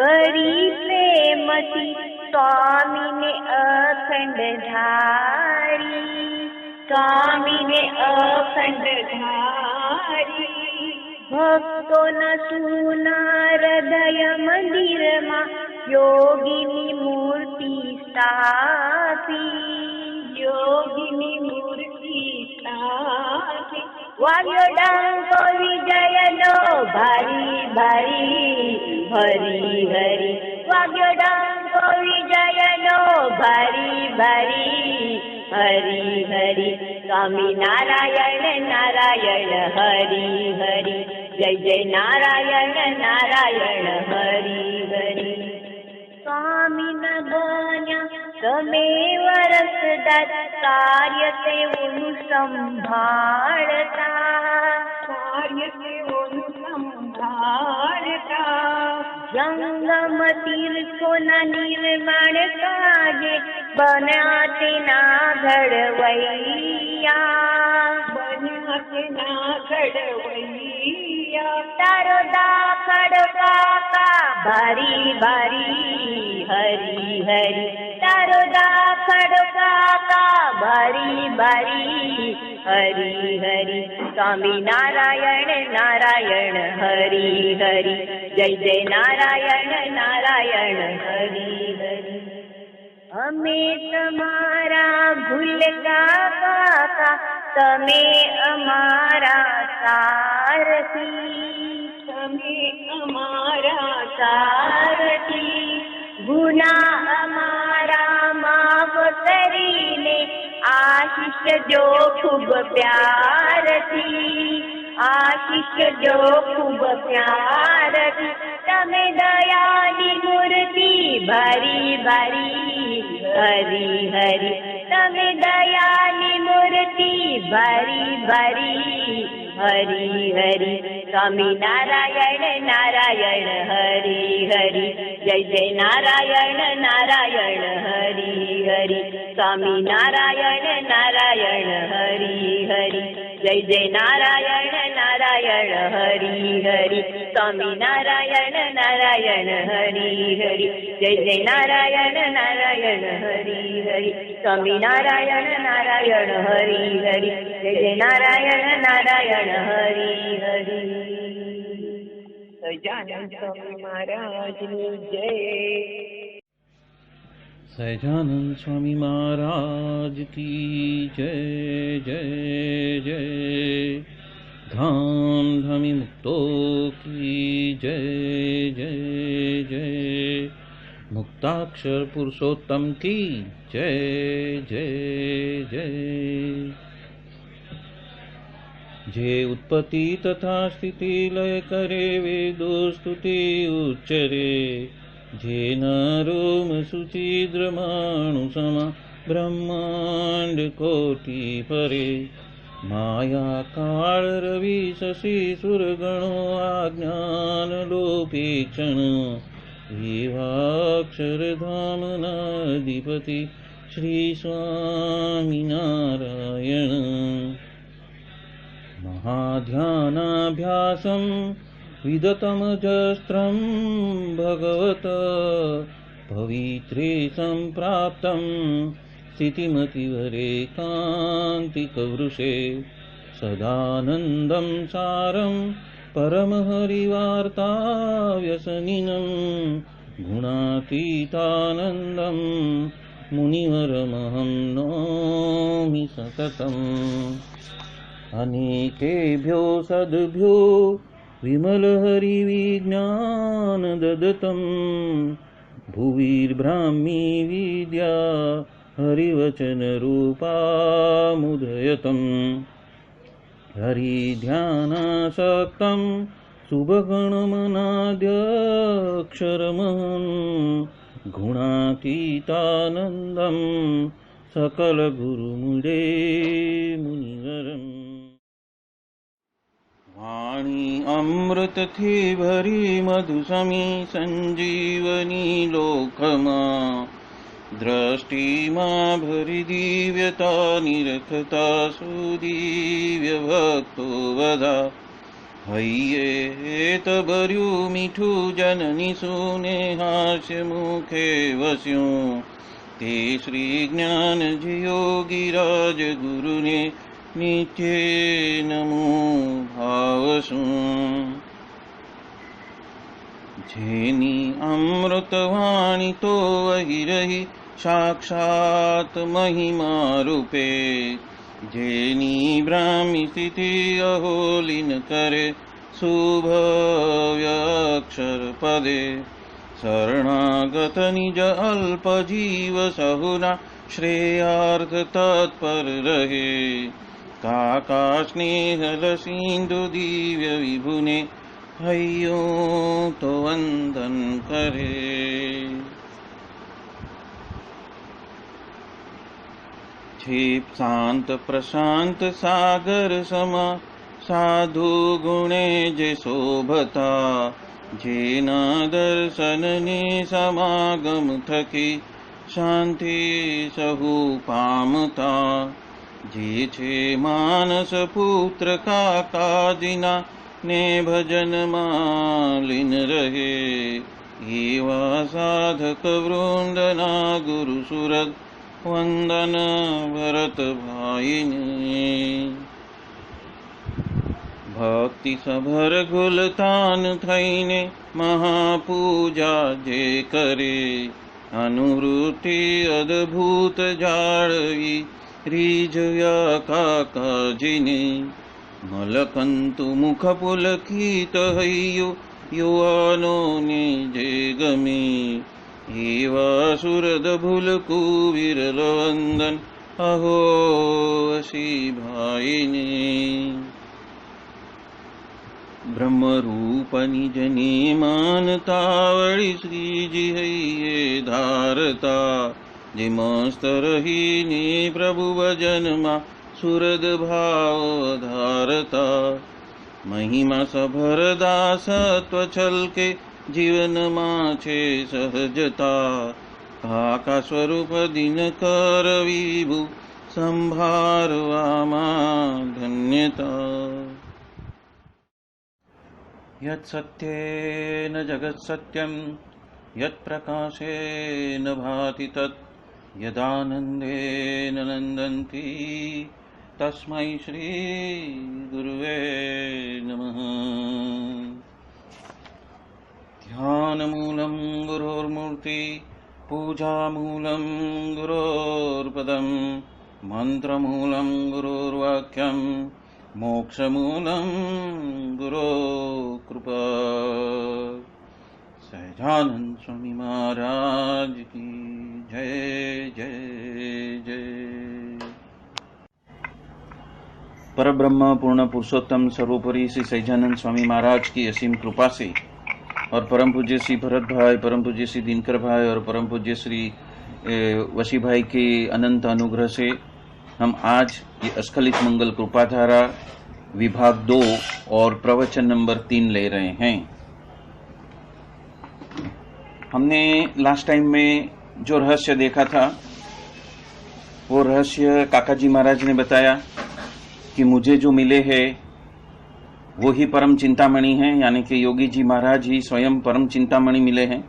કરી પ્રેમથી સ્વામીને અખંડ ધારી, સ્વામીને અખંડ ધારી. ભક્તોના સુના હૃદય મંદિરમાં યોગીની મૂર્તિ સ્થાપી, યોગીની મૂર્તિ સ્થાપી. વાગ્યો ડંકો વિજયનો ભારી ભારી, હરી હરી. વાગ્યો ડંકો વિજયનો ભારી ભારી, હરી હરી. સ્વામી નારાયણ નારાયણ હરી હરી, જય જય નારાયણ નારાયણ હરી હરી. સ્વામી ન બન્યા તમે વરસદાર, કાર્ય તેઓનું સંભાળતા, કાર્ય તેઓનું સંભાળતા. જંગમ તીર્થોના નિર્માણ કાજે બન્યા તેના ઘડવૈયા, બન્યા તેના ઘડવૈયા. તારો દાખડ કાકા ભારી ભારી, હરી હરી. તારો દાખડ કાકા ભારી ભારી, હરી હરી. સ્વામી નારાયણ નારાયણ હરી હરી, જય જય નારાયણ નારાયણ હરી હરી. અમે તમારા ભૂલકા કાકા, તમે અમારા સારથી, તમે અમારા સારથી. ગુના અમારા માફ કરીને આશીષ જો ખૂબ પ્યારથી, આશીષ જો ખૂબ પ્યારથી. તમે દયાની મૂર્તિ ભારી ભારી, હરી હરી. તમે દયાની મૂર્તિ ભારી ભારી, હરી હરી. સ્વામી નારાયણ નારાયણ હરી હરી, જય જય નારાયણ નારાયણ હરી હરી. સ્વામી નારાયણ નારાયણ હરી હરી, જય જય નારાયણ નારાયણ હરી હરી. સ્વામી નારાયણ નારાયણ હરી હરી, જય જય નારાયણ નારાયણ હરી હરી. સ્વામી નારાયણ નારાયણ હરી હરી, જય જય નારાયણ નારાયણ હરી હરી. સહજાનંદ સ્વામી મહારાજની જય. સહજાનંદ સ્વામી મહારાજ કી જય જય જય. ધામ ધામી મુક્તો કી જય જય જય. મુક્તાક્ષર પુરુષોત્તમ કી જય જય જય. જે ઉત્પત્તિ તથા સ્થિતિ લય કરે વેદો સ્તુતિ ઉચ્ચરે, જેના રોમ સુચિદ્રમાણુ સમા બ્રહ્માંડ કોટી ફરે. માયા કાળ રવિ શશી સુરગણો આજ્ઞાન લોપી ક્ષણ, એવાક્ષરધામના અધિપતિ શ્રી સ્વામિનારાયણ. મહાધ્યાનાભ્યાસમ વિદતમજસ્ત્રમ ભગવત, પવિત્રે સંપ્રાપ્તમ સ્થિતિમતિવરેકાંતિકવૃષે. સદાનંદમ સારમ પરમહરિવાર્તાવ્યસનિનમ, ગુણાતીતાનંદમ મુનિવરમહં નોમિ સતતમ. અનેકેભ્યો સદ્ભ્યો વિમલહરિવિજ્ઞાન દદતમ, ભુવિર્બ્રાહ્મી વિદ્યા હરિવચનરૂપામુદયતમ. હરિધ્યાનાસક્તમ શુભગણમનાદ્યક્ષરમહં, ગુણાતીતાનંદમ સકલગુરુમુદે મુનિવરમ. વાણી અમૃતથી ભરી મધુસમી સંજીવની લોકમાં, દ્રષ્ટિમાં ભરી દિવ્યતા નિરખતા સુદિવ્ય ભક્તો બધા. हइये तबर्यु मीठू जननी सुने हास्य मुखे वस्यों ते श्री ज्ञान जियोगी राज गुरु ने नित्य नमो भावसु जेनी अमृतवाणी तो वही रही साक्षात महिमा रूपे जेनी ब्राह्मी स्थिति अहोलिन करे शुभव्यक्षर पदे शरणागत निज अल्प जीव सहुना श्रेयार्थ तत्पर रहे काका स्नेहल सिंधु दिव्य विभुने हइयो तो वंदन करे। क्षिप शांत प्रशांत सागर समा साधु गुणे जे शोभता जेना दर्शन ने समागम थकी शांति सहु पामता जे छे मानस पुत्र काका जिना ने भजन मालिन रहे एवा साधक वृंदना गुरु सुरत वंदन भरत भाईने भक्ति सभर गुलतान थईने महापूजा जे करे अनुवृत्ति अद्भुत जाळवी रीजया काका जिने मलकंतु मुख पुलकित हइयो युवानो ने जे गमे एवा सुरद भूल कुविरल वंदन अहो असी भाईने ब्रह्म रूप निज ने मानता वळी श्रीजी हइये धारता जे मस्त रही ने प्रभु भजन मा सुरद भाव धारता महिमा सभर दासत्व छल के जीवन माछे सहजता काका स्वरूप दिन कर विभु संभारवामा धन्यता यत् सत्येन जगत् सत्यं यत् प्रकाशेन भाति तत् यदानन्देन नन्दन्ति तस्मै श्री गुरुवे नमः। ध्यानमूलं गुरोर्मूर्ति पूजामूलं गुरोर्पदं मंत्रमूलं गुरोर्वाक्यं मोक्षमूलं गुरो कृपा। सहजानंद स्वामी महाराज की जय जय जय। परब्रह्म पूर्ण पुरुषोत्तम सर्वोपरि श्री सहजानंद स्वामी महाराज की असीम कृपा से और परम पूज्य श्री भरत भाई, परम पूज्य श्री दिनकर भाई और परम पूज्य श्री वशी भाई के अनंत अनुग्रह से हम आज ये अस्खलित मंगल कृपाधारा विभाग 2 और प्रवचन नंबर 3 ले रहे हैं। हमने लास्ट टाइम में जो रहस्य देखा था वो रहस्य काका जी महाराज ने बताया कि मुझे जो मिले हैं वो ही परम चिंतामणि हैं, यानी कि योगी जी महाराज ही स्वयं परम चिंतामणि मिले हैं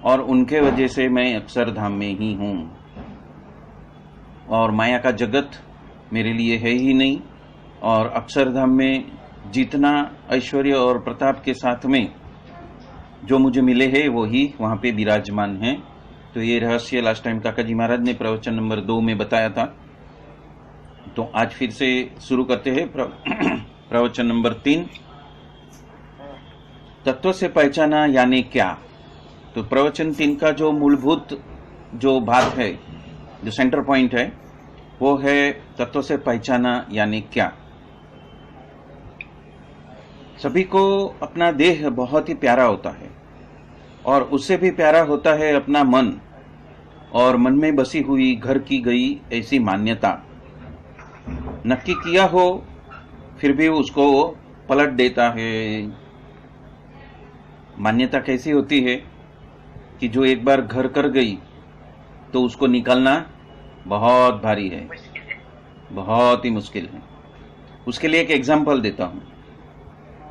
और उनके वजह से मैं अक्षरधाम में ही हूँ और माया का जगत मेरे लिए है ही नहीं। और अक्षरधाम में जितना ऐश्वर्य और प्रताप के साथ में जो मुझे मिले हैं वो ही वहाँ पे विराजमान हैं। तो ये रहस्य लास्ट टाइम काका जी महाराज ने प्रवचन नंबर 2 में बताया था। तो आज फिर से शुरू करते हैं प्रवचन नंबर 3, तत्व से पहचाना यानी क्या। तो प्रवचन 3 का जो मूलभूत जो बात है, जो सेंटर पॉइंट है, वो है तत्व से पहचाना यानी क्या। सभी को अपना देह बहुत ही प्यारा होता है और उससे भी प्यारा होता है अपना मन और मन में बसी हुई घर की गई ऐसी मान्यता। नक्की किया हो फिर भी उसको पलट देता है। मान्यता कैसी होती है कि जो एक बार घर कर गई तो उसको निकालना बहुत भारी है, बहुत ही मुश्किल है। उसके लिए एक एग्जाम्पल देता हूँ।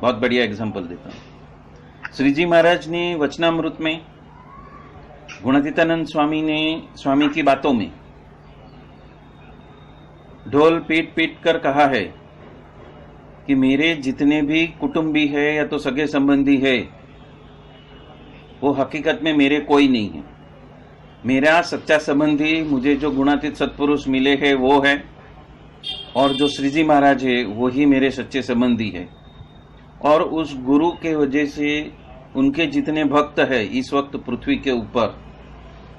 बहुत बढ़िया एग्जाम्पल देता हूं। श्री जी महाराज ने वचनामृत में, गुणातीतानंद स्वामी की बातों में ढोल पीट पीट कर कहा है कि मेरे जितने भी कुटुंबी है या तो सगे संबंधी है, वो हकीकत में मेरे कोई नहीं है। मेरा सच्चा संबंधी, मुझे जो गुणातीत सत्पुरुष मिले हैं वो है, और जो श्री जी महाराज है वो ही मेरे सच्चे संबंधी है। और उस गुरु के वजह से उनके जितने भक्त है इस वक्त पृथ्वी के ऊपर,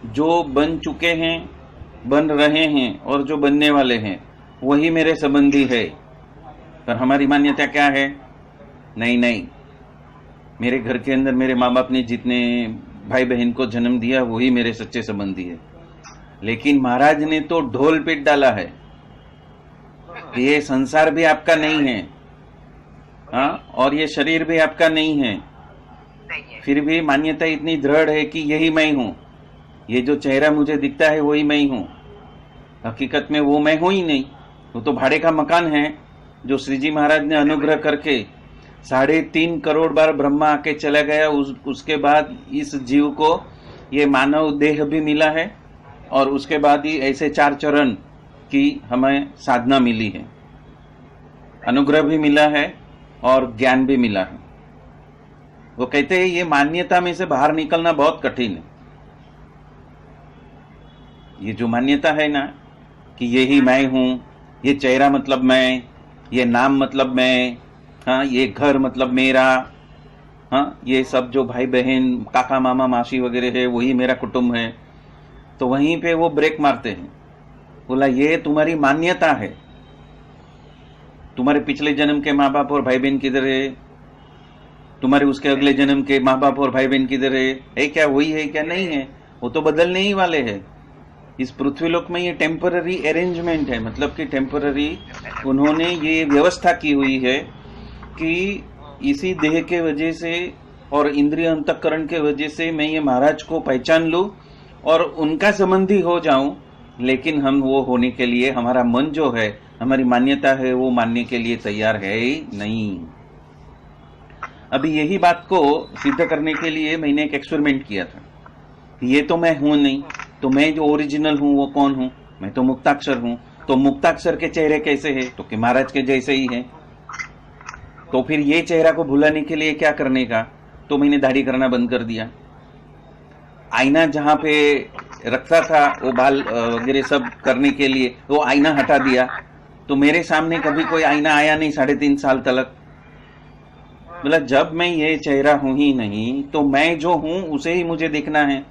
जो बन चुके हैं, बन रहे हैं और जो बनने वाले हैं, वही मेरे संबंधी है। पर हमारी मान्यता क्या है? नहीं, मेरे घर के अंदर मेरे माँ बाप ने जितने भाई बहन को जन्म दिया वही मेरे सच्चे संबंधी है। लेकिन महाराज ने तो ढोल पीट डाला है, ये संसार भी आपका नहीं है, हाँ, और ये शरीर भी आपका नहीं है। फिर भी मान्यता इतनी दृढ़ है कि यही मैं हूं, ये जो चेहरा मुझे दिखता है वही मैं हूं। हकीकत में वो मैं हूं ही नहीं, वो तो भाड़े का मकान है जो श्री जी महाराज ने अनुग्रह करके 3.5 करोड़ बार ब्रह्मा आके चला गया। उसके बाद इस जीव को ये मानव देह भी मिला है, और उसके बाद ही ऐसे 4 चरण की हमें साधना मिली है, अनुग्रह भी मिला है और ज्ञान भी मिला है। वो कहते हैं ये मान्यता में से बाहर निकलना बहुत कठिन है। ये जो मान्यता है ना कि यही मैं हूं, ये चेहरा मतलब मैं, ये नाम मतलब मैं, हाँ, ये घर मतलब मेरा, हाँ, ये सब जो भाई बहन काका मामा मासी वगैरह है वही मेरा कुटुंब है, तो वहीं पे वो ब्रेक मारते हैं। बोला ये तुम्हारी मान्यता है, तुम्हारे पिछले जन्म के माँ बाप और भाई बहन किधर है, तुम्हारे उसके अगले जन्म के माँ बाप और भाई बहन किधर है क्या वही है क्या? नहीं है, वो तो बदलने ही वाले हैं। इस पृथ्वीलोक में ये टेम्पररी अरेंजमेंट है, मतलब कि टेम्पररी उन्होंने ये व्यवस्था की हुई है कि इसी देह के वजह से और इंद्रिय अंतःकरण के वजह से मैं ये महाराज को पहचान लूं और उनका संबंधी हो जाऊं। लेकिन हम वो होने के लिए, हमारा मन जो है, हमारी मान्यता है, वो मानने के लिए तैयार है ही नहीं। अभी यही बात को सिद्ध करने के लिए मैंने एक एक्सपेरिमेंट किया था। ये तो मैं हूं नहीं, तो मैं जो ओरिजिनल हूं वो कौन हूं? मैं तो मुक्ताक्षर हूं। तो मुक्ताक्षर के चेहरे कैसे है? तो कि महाराज के जैसे ही है। तो फिर ये चेहरा को भुलाने के लिए क्या करने का? तो मैंने दाढ़ी करना बंद कर दिया। आईना जहां पे रखता था वो बाल वगैरह सब करने के लिए, वो आईना हटा दिया। तो मेरे सामने कभी कोई आईना आया नहीं 3.5 साल तक। मतलब जब मैं ये चेहरा हूं ही नहीं, तो मैं जो हूं उसे ही मुझे देखना है।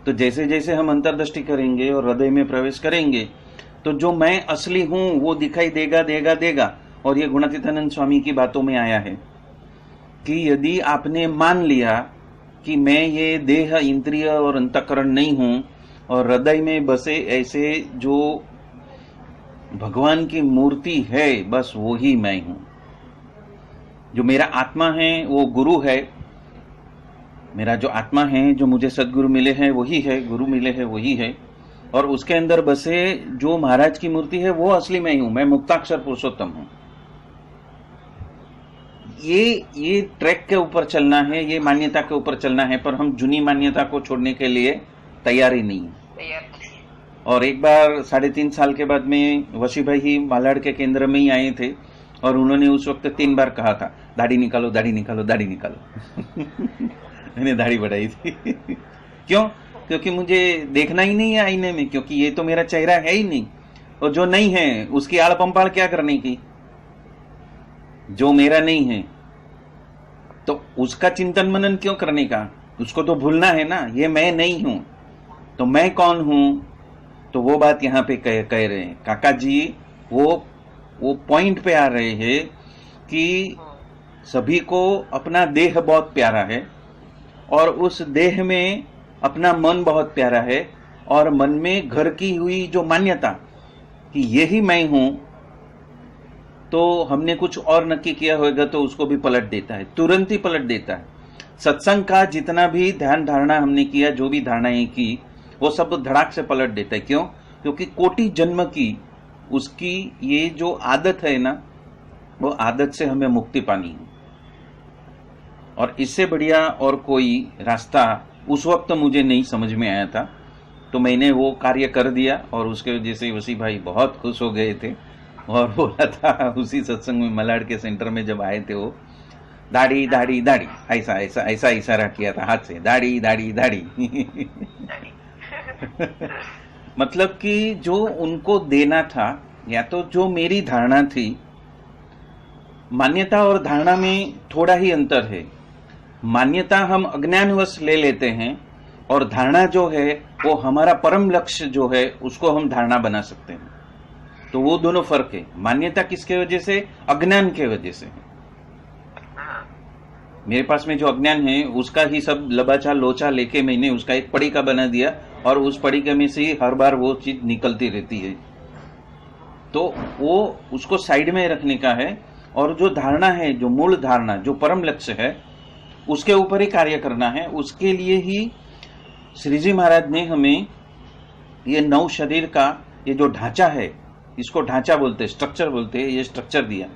तो जैसे जैसे हम अंतर्दृष्टि करेंगे और हृदय में प्रवेश करेंगे, तो जो मैं असली हूं वो दिखाई देगा। और ये गुणातीतानंद स्वामी की बातों में आया है कि यदि आपने मान लिया कि मैं ये देह, इंद्रिय और अंतःकरण नहीं हूं, और हृदय में बसे ऐसे जो भगवान की मूर्ति है, बस वो ही मैं हूं। जो मेरा आत्मा है वो गुरु है, मेरा जो आत्मा है, जो मुझे सदगुरु मिले हैं वही है, गुरु मिले हैं वही है, और उसके अंदर बसे जो महाराज की मूर्ति है वो असली मैं हूं। मैं मुक्ताक्षर पुरुषोत्तम हूं। ये ट्रैक के ऊपर चलना है, ये मान्यता के ऊपर चलना है, पर हम जुनी मान्यता को छोड़ने के लिए तैयार ही नहीं है। और एक बार 3.5 साल के बाद में वशी भाई ही मालाड के केंद्र में ही आए थे, और उन्होंने उस वक्त 3 बार कहा था, दाढ़ी निकालो, दाढ़ी निकालो, दाढ़ी निकालो। मैंने दाढ़ी बढ़ाई थी। क्यों? क्योंकि मुझे देखना ही नहीं है आईने में, क्योंकि ये तो मेरा चेहरा है ही नहीं, और जो नहीं है उसकी आड़ पंपाड़ क्या करने की? जो मेरा नहीं है तो उसका चिंतन मनन क्यों करने का? उसको तो भूलना है ना। ये मैं नहीं हूं, तो मैं कौन हूं? तो वो बात यहाँ पे कह रहे हैं काका जी। वो पॉइंट पे आ रहे हैं कि सभी को अपना देह बहुत प्यारा है, और उस देह में अपना मन बहुत प्यारा है, और मन में घर की हुई जो मान्यता कि यही मैं हूं, तो हमने कुछ और नक्की किया होगा तो उसको भी पलट देता है, तुरंत ही पलट देता है। सत्संग का जितना भी ध्यान धारणा हमने किया, जो भी धारणाएं की, वो सब धड़ाक से पलट देता है। क्यों? क्योंकि कोटि जन्म की उसकी ये जो आदत है ना, वो आदत से हमें मुक्ति पानी है। और इससे बढ़िया और कोई रास्ता उस वक्त मुझे नहीं समझ में आया था। तो मैंने वो कार्य कर दिया और उसके वजह से वसी भाई बहुत खुश हो गए थे और बोला था उसी सत्संग में, मलाड के सेंटर में जब आए थे, वो दाढ़ी दाढ़ी दाढ़ी ऐसा ऐसा ऐसा इशारा किया था हाथ से, दाढ़ी दाढ़ी दाढ़ी। मतलब कि जो उनको देना था, या तो जो मेरी धारणा थी, मान्यता और धारणा में थोड़ा ही अंतर है। मान्यता हम अज्ञानवश ले लेते हैं और धारणा जो है वो हमारा परम लक्ष्य जो है उसको हम धारणा बना सकते हैं। तो वो दोनों फर्क है। मान्यता किसके वजह से? अज्ञान के वजह से। मेरे पास में जो अज्ञान है उसका ही सब लबाचा लोचा लेके मैंने उसका एक पड़िका बना दिया और उस पड़िका में से हर बार वो चीज निकलती रहती है। तो वो उसको साइड में रखने का है और जो धारणा है, जो मूल धारणा, जो परम लक्ष्य है, उसके ऊपर ही कार्य करना है। उसके लिए ही श्री जी महाराज ने हमें ये नव शरीर का ये जो ढांचा है, इसको ढांचा बोलते हैं, स्ट्रक्चर बोलते हैं, ये स्ट्रक्चर दिया।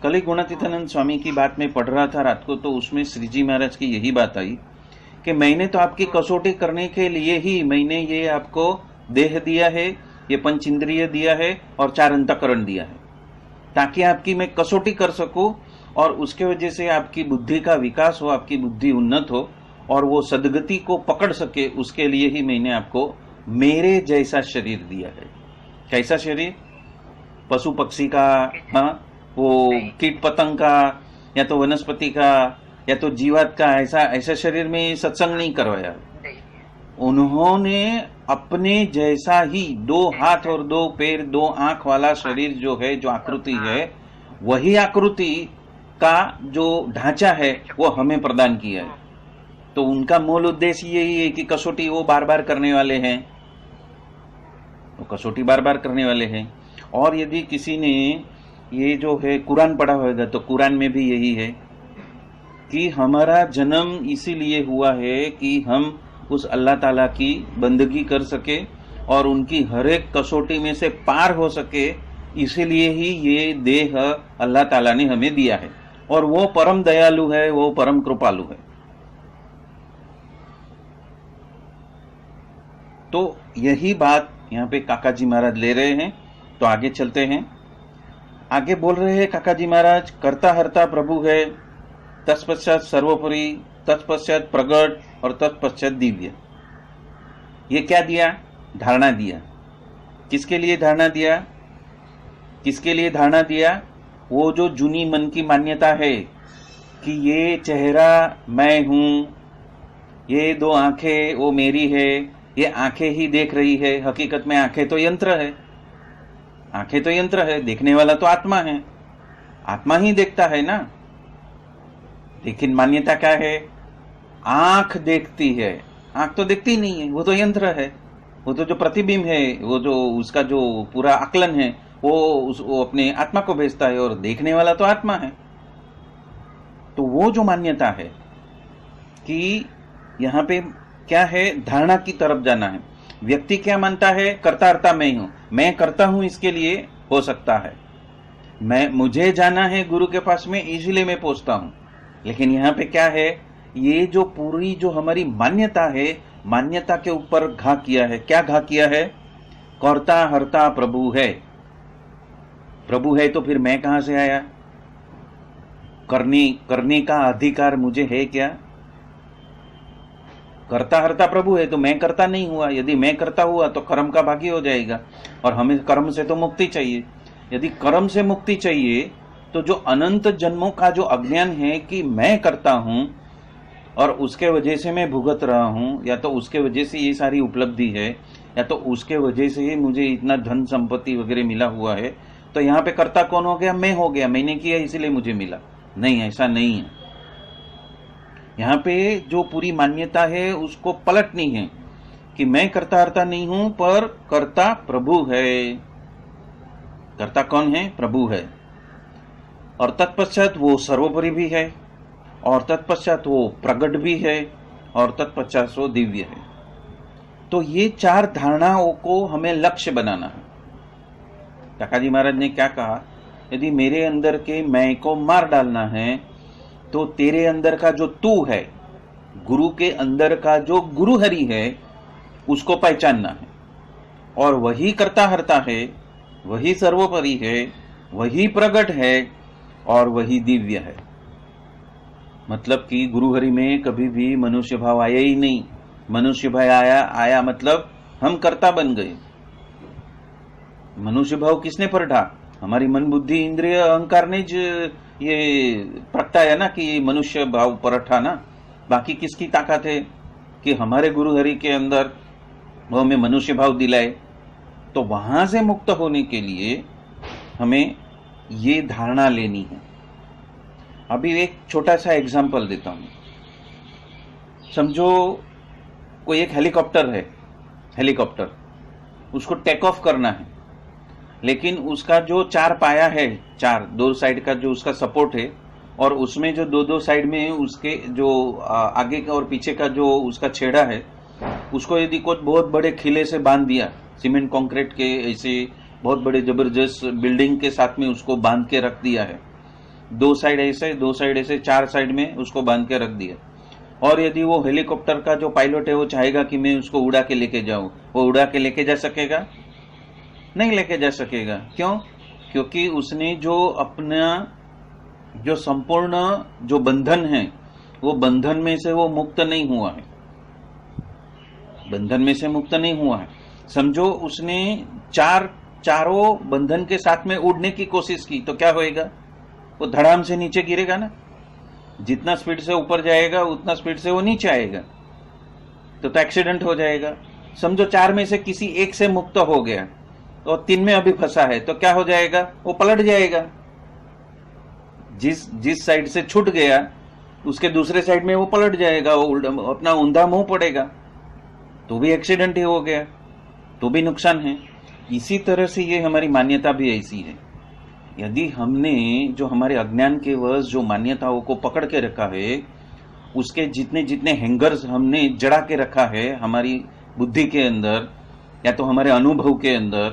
कल ही गुणातीतानंद स्वामी की बात में पढ़ रहा था रात को, तो उसमें श्री जी महाराज की यही बात आई कि मैंने तो आपकी कसौटी करने के लिए ही मैंने ये आपको देह दिया है, ये पंच इंद्रिय दिया है और 4 अंतःकरण दिया है, ताकि आपकी मैं कसौटी कर सकूं और उसके वजह से आपकी बुद्धि का विकास हो, आपकी बुद्धि उन्नत हो और वो सदगति को पकड़ सके। उसके लिए ही मैंने आपको मेरे जैसा शरीर दिया है। कैसा शरीर? पशु पक्षी का, हाँ, वो कीट पतंग का, या तो वनस्पति का, या तो जीवात का, ऐसा शरीर में सत्संग नहीं करवाया। उन्होंने अपने जैसा ही 2 हाथ और 2 पैर 2 आंख वाला शरीर जो है, जो आकृति है, वही आकृति का जो ढांचा है वो हमें प्रदान किया है। तो उनका मूल उद्देश्य यही है कि कसौटी वो बार बार करने वाले हैं, वो कसौटी बार बार करने वाले हैं। और यदि किसी ने ये जो है कुरान पढ़ा होगा तो कुरान में भी यही है कि हमारा जन्म इसीलिए हुआ है कि हम उस अल्लाह ताला की बंदगी कर सके और उनकी हर एक कसौटी में से पार हो सके। इसीलिए ही ये देह अल्लाह ताला ने हमें दिया है और वो परम दयालु है, वो परम कृपालु है। तो यही बात यहाँ पे काका जी महाराज ले रहे हैं। तो आगे चलते हैं। आगे बोल रहे हैं काका जी महाराज, कर्ता हर्ता प्रभु है, तत्पश्चात सर्वोपरि, तत्पश्चात प्रगट और तत्पश्चात दिव्य। ये क्या दिया? धारणा दिया। किसके लिए धारणा दिया? किसके लिए धारणा दिया? वो जो जूनी मन की मान्यता है कि ये चेहरा मैं हूं, ये 2 आंखें वो मेरी है, ये आंखें ही देख रही है। हकीकत में आंखें तो यंत्र है, आंखें तो यंत्र है, देखने वाला तो आत्मा है, आत्मा ही देखता है ना। लेकिन मान्यता क्या है? आंख देखती है, आंख तो देखती नहीं है, वो तो यंत्र है, वो तो जो प्रतिबिंब है, वो जो उसका जो पूरा आकलन है वो अपने आत्मा को भेजता है और देखने वाला तो आत्मा है। तो वो जो मान्यता है कि यहाँ पे क्या है, धारणा की तरफ जाना है। व्यक्ति क्या मानता है? कर्ता मैं हूं, मैं करता हूं, इसके लिए हो सकता है, मुझे जाना है गुरु के पास में, इसलिए मैं पहुंचता हूं। लेकिन यहाँ पे क्या है, ये जो पूरी जो हमारी मान्यता है, मान्यता के ऊपर घा किया है। क्या घा किया है? कर्ता हर्ता प्रभु है। प्रभु है तो फिर मैं कहां से आया? करने का अधिकार मुझे है क्या? कर्ता हर्ता प्रभु है तो मैं करता नहीं हुआ। यदि मैं करता हुआ तो कर्म का भागी हो जाएगा और हमें कर्म से तो मुक्ति चाहिए। यदि कर्म से मुक्ति चाहिए तो जो अनंत जन्मों का जो अज्ञान है कि मैं करता हूं और उसके वजह से मैं भुगत रहा हूं, या तो उसके वजह से ये सारी उपलब्धि है, या तो उसके वजह से ही मुझे इतना धन संपत्ति वगैरह मिला हुआ है, तो यहाँ पे कर्ता कौन हो गया? मैं हो गया, मैंने किया इसलिए मुझे मिला। नहीं, ऐसा नहीं है। यहाँ पे जो पूरी मान्यता है उसको पलटनी है कि मैं कर्ता हर्ता नहीं हूं, पर कर्ता प्रभु है। कर्ता कौन है? प्रभु है। और तत्पश्चात वो सर्वोपरि भी है, और तत्पश्चात वो प्रगट भी है, और तत्पश्चात वो दिव्य है। तो ये 4 धारणाओं को हमें लक्ष्य बनाना है। काका जी महाराज ने क्या कहा? यदि मेरे अंदर के मैं को मार डालना है तो तेरे अंदर का जो तू है, गुरु के अंदर का जो गुरु हरि है, उसको पहचानना है। और वही करता हरता है, वही सर्वोपरि है, वही प्रगट है और वही दिव्य है। मतलब कि गुरु हरि में कभी भी मनुष्य भाव आया ही नहीं। मनुष्य भाव आया मतलब हम कर्ता बन गए। मनुष्य भाव किसने परखा? हमारी मन बुद्धि इंद्रिय अहंकार ने ये प्रगटाया ना कि मनुष्य भाव परखा ना। बाकी किसकी ताकत है कि हमारे गुरु हरि के अंदर वो हमें मनुष्य भाव दिलाए? तो वहां से मुक्त होने के लिए हमें ये धारणा लेनी है। अभी एक छोटा सा एग्जांपल देता हूं। समझो कोई एक हेलीकॉप्टर है, हेलीकॉप्टर उसको टेक ऑफ करना है, लेकिन उसका जो चार पाया है, चार दो साइड का जो उसका सपोर्ट है, और उसमें जो दो साइड में उसके जो आगे का और पीछे का जो उसका छेड़ा है, उसको यदि कुछ बहुत बड़े खिले से बांध दिया, सीमेंट कंक्रीट के ऐसे बहुत बड़े जबरदस्त बिल्डिंग के साथ में उसको बांध के रख दिया है, दो साइड ऐसे चार साइड में उसको बांध के रख दिया, और यदि वो हेलीकॉप्टर का जो पायलट है वो चाहेगा कि मैं उसको उड़ा के लेके जाऊं, वो उड़ा के लेके जा सकेगा? नहीं लेके जा सकेगा। क्यों? क्योंकि उसने जो अपना जो संपूर्ण जो बंधन है, वो बंधन में से वो मुक्त नहीं हुआ है, बंधन में से मुक्त नहीं हुआ है। समझो उसने चारों बंधन के साथ में उड़ने की कोशिश की, तो क्या होएगा? वो धड़ाम से नीचे गिरेगा ना। जितना स्पीड से ऊपर जाएगा उतना स्पीड से वो नीचे आएगा, तो एक्सीडेंट हो जाएगा। समझो चार में से किसी एक से मुक्त हो गया और तीन में अभी फंसा है, तो क्या हो जाएगा? वो पलट जाएगा। जिस साइड से छूट गया उसके दूसरे साइड में वो पलट जाएगा, वो अपना ऊंधा मुंह पड़ेगा, तो भी एक्सीडेंट ही हो गया, तो भी नुकसान है। इसी तरह से ये हमारी मान्यता भी ऐसी है। यदि हमने जो हमारे अज्ञान के वश जो मान्यताओं को पकड़ के रखा है, उसके जितने जितने हैंगर्स हमने जड़ा के रखा है हमारी बुद्धि के अंदर या तो हमारे अनुभव के अंदर,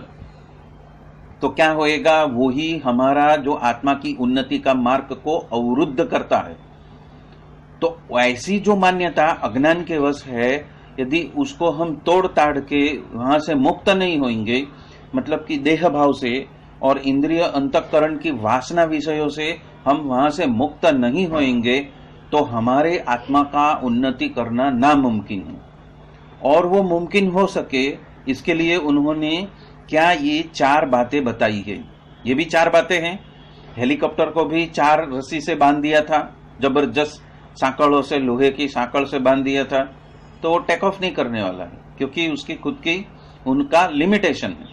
तो क्या होएगा? वो ही हमारा जो आत्मा की उन्नति का मार्ग को अवरुद्ध करता है। तो ऐसी जो मान्यता अज्ञान के वश है, यदि उसको हम तोड़ ताड़ के वहां से मुक्त नहीं होंगे, मतलब कि देह भाव से और इंद्रिय अंतःकरण की वासना विषयों से हम वहां से मुक्त नहीं होंगे, तो हमारे आत्मा का उन्नति करना नामुमकिन है। और वो मुमकिन हो सके इसके लिए उन्होंने क्या ये चार बातें बताई है। ये भी चार बातें हैं। हेलीकॉप्टर को भी चार रस्सी से बांध दिया था, जबरदस्त सांकड़ों से, लोहे की सांकड़ से बांध दिया था, तो वो टेक ऑफ नहीं करने वाला है, क्योंकि उसकी खुद की उनका लिमिटेशन है।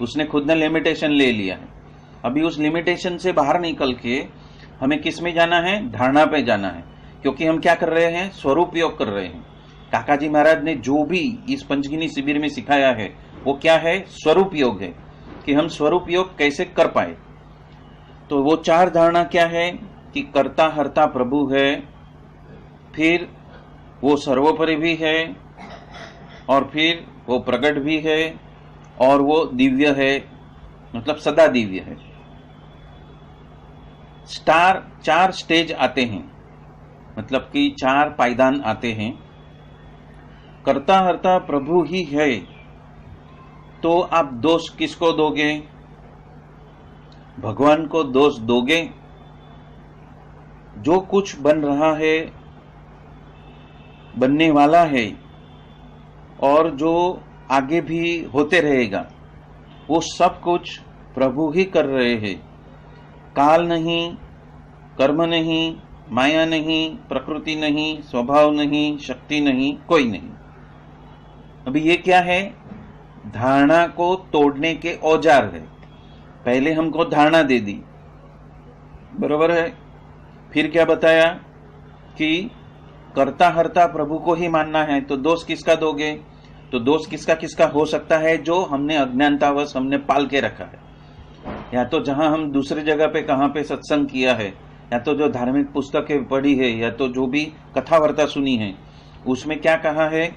उसने खुद ने लिमिटेशन ले लिया है। अभी उस लिमिटेशन से बाहर निकल के हमें किस में जाना है? धारणा पे जाना है। क्योंकि हम क्या कर रहे हैं? स्वरूप योग कर रहे हैं। काकाजी महाराज ने जो भी इस पंचगिनी शिविर में सिखाया है वो क्या है? स्वरूप योग है, कि हम स्वरूप योग कैसे कर पाए। तो वो चार धारणा क्या है? कि कर्ता हर्ता प्रभु है, फिर वो सर्वोपरि भी है, और फिर वो प्रगट भी है, और वो दिव्य है, मतलब सदा दिव्य है। चार स्टेज आते हैं, मतलब कि चार पायदान आते हैं। कर्ता हर्ता प्रभु ही है, तो आप दोष किसको दोगे? भगवान को दोष दोगे? जो कुछ बन रहा है, बनने वाला है, और जो आगे भी होते रहेगा, वो सब कुछ प्रभु ही कर रहे हैं। काल नहीं, कर्म नहीं, माया नहीं, प्रकृति नहीं, स्वभाव नहीं, शक्ति नहीं, कोई नहीं। अभी ये क्या है? धारणा को तोड़ने के औजार है। पहले हमको धारणा दे दी, बरोबर है। फिर क्या बताया? कि कर्ता हर्ता प्रभु को ही मानना है, तो दोष किसका दोगे? तो दोष किसका किसका हो सकता है? जो हमने अज्ञानतावश हमने पाल के रखा है, या तो जहां हम दूसरी जगह पे कहां पे सत्संग किया है, या तो जो धार्मिक पुस्तकें पढ़ी है, या तो जो भी कथा वार्ता सुनी है, उसमें क्या कहा है?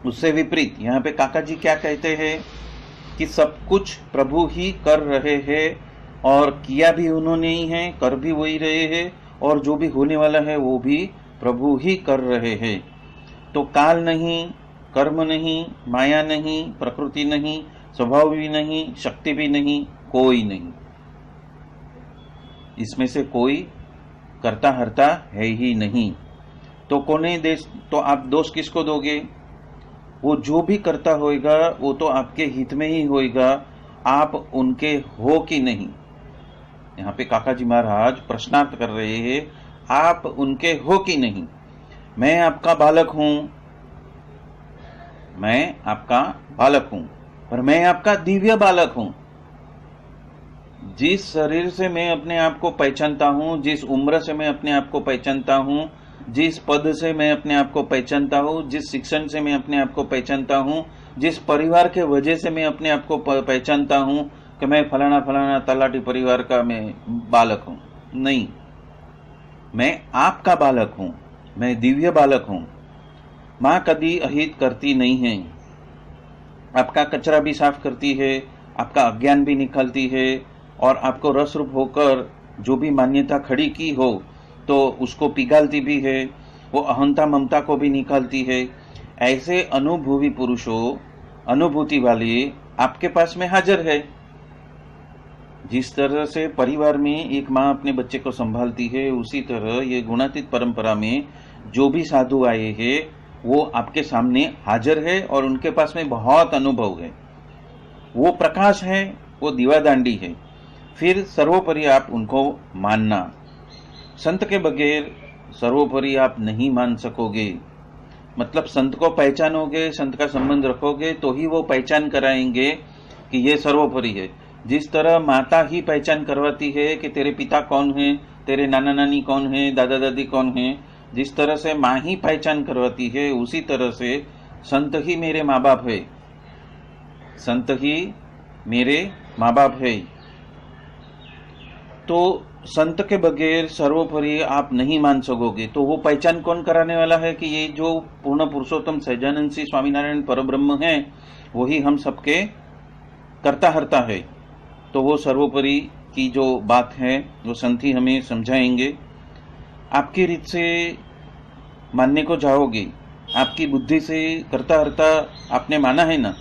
उससे विपरीत यहाँ पे काका जी क्या कहते हैं? कि सब कुछ प्रभु ही कर रहे हैं, और किया भी उन्होंने ही है, कर भी वही रहे हैं, और जो भी होने वाला है वो भी प्रभु ही कर रहे हैं। तो काल नहीं, कर्म नहीं, माया नहीं, प्रकृति नहीं, स्वभाव भी नहीं, शक्ति भी नहीं, कोई नहीं। इसमें से कोई करता हरता है ही नहीं। तो कोने देश तो आप दोष किसको दोगे? वो जो भी करता होएगा वो तो आपके हित में ही होएगा, आप उनके हो कि नहीं। यहाँ पे काका जी महाराज प्रश्नार्थ कर रहे हैं, आप उनके हो कि नहीं। मैं आपका बालक हूं, मैं आपका बालक हूं, पर मैं आपका दिव्य बालक हूं। जिस शरीर से मैं अपने आप को पहचानता हूं, जिस उम्र से मैं अपने आप को पहचानता हूं, जिस पद से मैं अपने आप को पहचानता हूं, जिस शिक्षण से मैं अपने आप को पहचानता हूं, जिस परिवार के वजह से मैं अपने आप को पहचानता हूं कि मैं फलाना फलाना तलाटी परिवार का मैं बालक हूं, नहीं, मैं आपका बालक हूं, मैं दिव्य बालक हूं। मां कभी अहित करती नहीं है, आपका कचरा भी साफ करती है, आपका अज्ञान भी निकालती है, और आपको रस रूप होकर जो भी मान्यता खड़ी की हो तो उसको पिघालती भी है, वो अहंता ममता को भी निकालती है। ऐसे अनुभवी पुरुषों, अनुभूति वाले आपके पास में हाजिर है। जिस तरह से परिवार में एक माँ अपने बच्चे को संभालती है, उसी तरह ये गुणातीत परंपरा में जो भी साधु आए हैं वो आपके सामने हाजिर है और उनके पास में बहुत अनुभव है। वो प्रकाश है, वो दीवादांडी है। फिर सर्वोपरि आप उनको मानना। संत के बगैर सर्वोपरि आप नहीं मान सकोगे। मतलब संत को पहचानोगे, संत का संबंध रखोगे तो ही वो पहचान कराएंगे कि ये सर्वोपरि है। जिस तरह माता ही पहचान करवाती है कि तेरे पिता कौन है, तेरे नाना नानी कौन है, दादा दादी कौन है, जिस तरह से माँ ही पहचान करवाती है, उसी तरह से संत ही मेरे माँ बाप है, संत ही मेरे माँ बाप है। तो संत के बगैर सर्वोपरि आप नहीं मान सकोगे। तो वो पहचान कौन कराने वाला है कि ये जो पूर्ण पुरुषोत्तम सहजानंद श्री स्वामीनारायण परब्रह्म है वही हम सबके करता हरता है। तो वो सर्वोपरि की जो बात है वो संत ही हमें समझाएंगे। आपकी रीत से मानने को जाओगे, आपकी बुद्धि से करता हरता आपने माना है ना,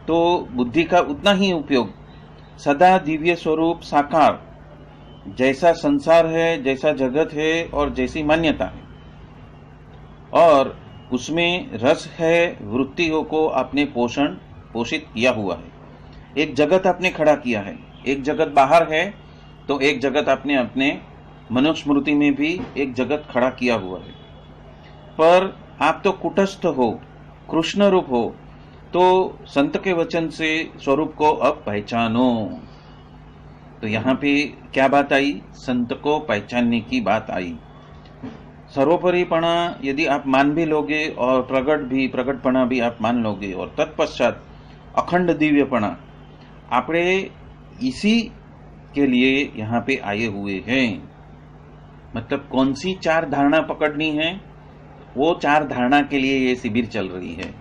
तो बुद्धि का उतना ही उपयोग सदा दिव्य स्वरूप साकार, जैसा संसार है, जैसा जगत है और जैसी मान्यता है, और उसमें रस है, वृत्तियों को आपने पोषित किया हुआ है। एक जगत आपने खड़ा किया है, एक जगत बाहर है तो एक जगत आपने अपने मनुस्मृति में भी एक जगत खड़ा किया हुआ है। पर आप तो कुटस्थ हो, कृष्ण रूप हो, तो संत के वचन से स्वरूप को अब पहचानो। तो यहाँ पे क्या बात आई? संत को पहचानने की बात आई। सर्वोपरिपणा यदि आप मान भी लोगे और प्रगटपणा भी आप मान लोगे, और तत्पश्चात अखंड दिव्यपणा, आपने इसी के लिए यहाँ पे आए हुए हैं। मतलब कौन सी 4 धारणा पकड़नी है, वो 4 धारणा के लिए ये शिविर चल रही है।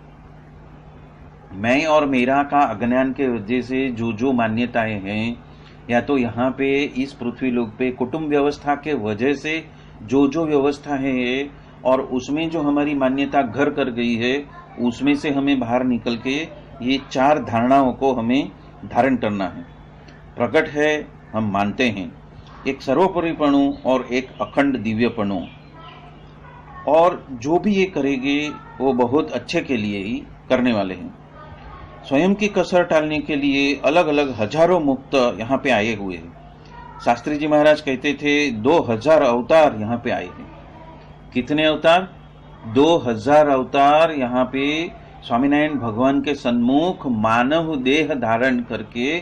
मैं और मेरा का अज्ञान के वजह से जो जो मान्यताएं हैं, या तो यहाँ पे इस पृथ्वी लोक पे कुटुंब व्यवस्था के वजह से जो जो व्यवस्था है और उसमें जो हमारी मान्यता घर कर गई है, उसमें से हमें बाहर निकल के ये 4 धारणाओं को हमें धारण करना है। प्रकट है, हम मानते हैं, एक सर्वोपरिपणु और एक अखंड दिव्यपणु, और जो भी ये करेंगे वो बहुत अच्छे के लिए ही करने वाले हैं। स्वयं की कसर टालने के लिए अलग अलग हजारों मुक्त यहाँ पे आए हुए हैं। शास्त्री जी महाराज कहते थे 2000 अवतार यहाँ पे आए हैं। कितने अवतार? 2000 अवतार यहाँ पे स्वामीनारायण भगवान के सन्मुख मानव देह धारण करके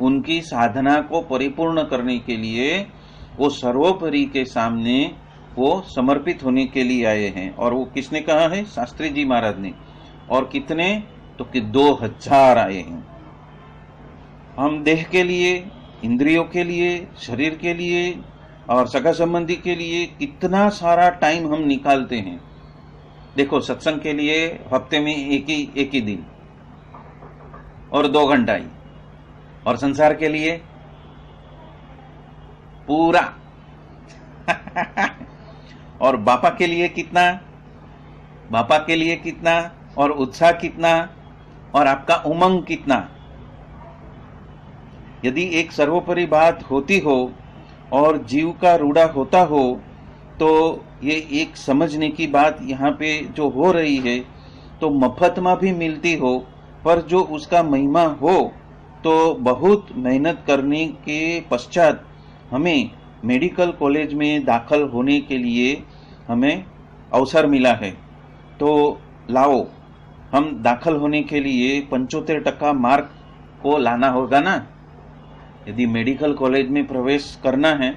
उनकी साधना को परिपूर्ण करने के लिए वो सर्वोपरि के सामने वो समर्पित होने के लिए आए हैं। और वो किसने कहा है? शास्त्री जी महाराज ने। और कितने? तो कि 2000 आए हैं। हम देह के लिए, इंद्रियों के लिए, शरीर के लिए और सगा संबंधी के लिए कितना सारा टाइम हम निकालते हैं। देखो, सत्संग के लिए हफ्ते में एक ही दिन और 2 घंटा ही, और संसार के लिए पूरा और बापा के लिए कितना, बापा के लिए कितना, और उत्साह कितना, और आपका उमंग कितना। यदि एक सर्वोपरि बात होती हो और जीव का रूढ़ा होता हो, तो ये एक समझने की बात यहाँ पे जो हो रही है, तो मफत में भी मिलती हो, पर जो उसका महिमा हो, तो बहुत मेहनत करने के पश्चात हमें मेडिकल कॉलेज में दाखिल होने के लिए हमें अवसर मिला है। तो लाओ, हम दाखिल होने के लिए 75% मार्क को लाना होगा ना। यदि मेडिकल कॉलेज में प्रवेश करना है,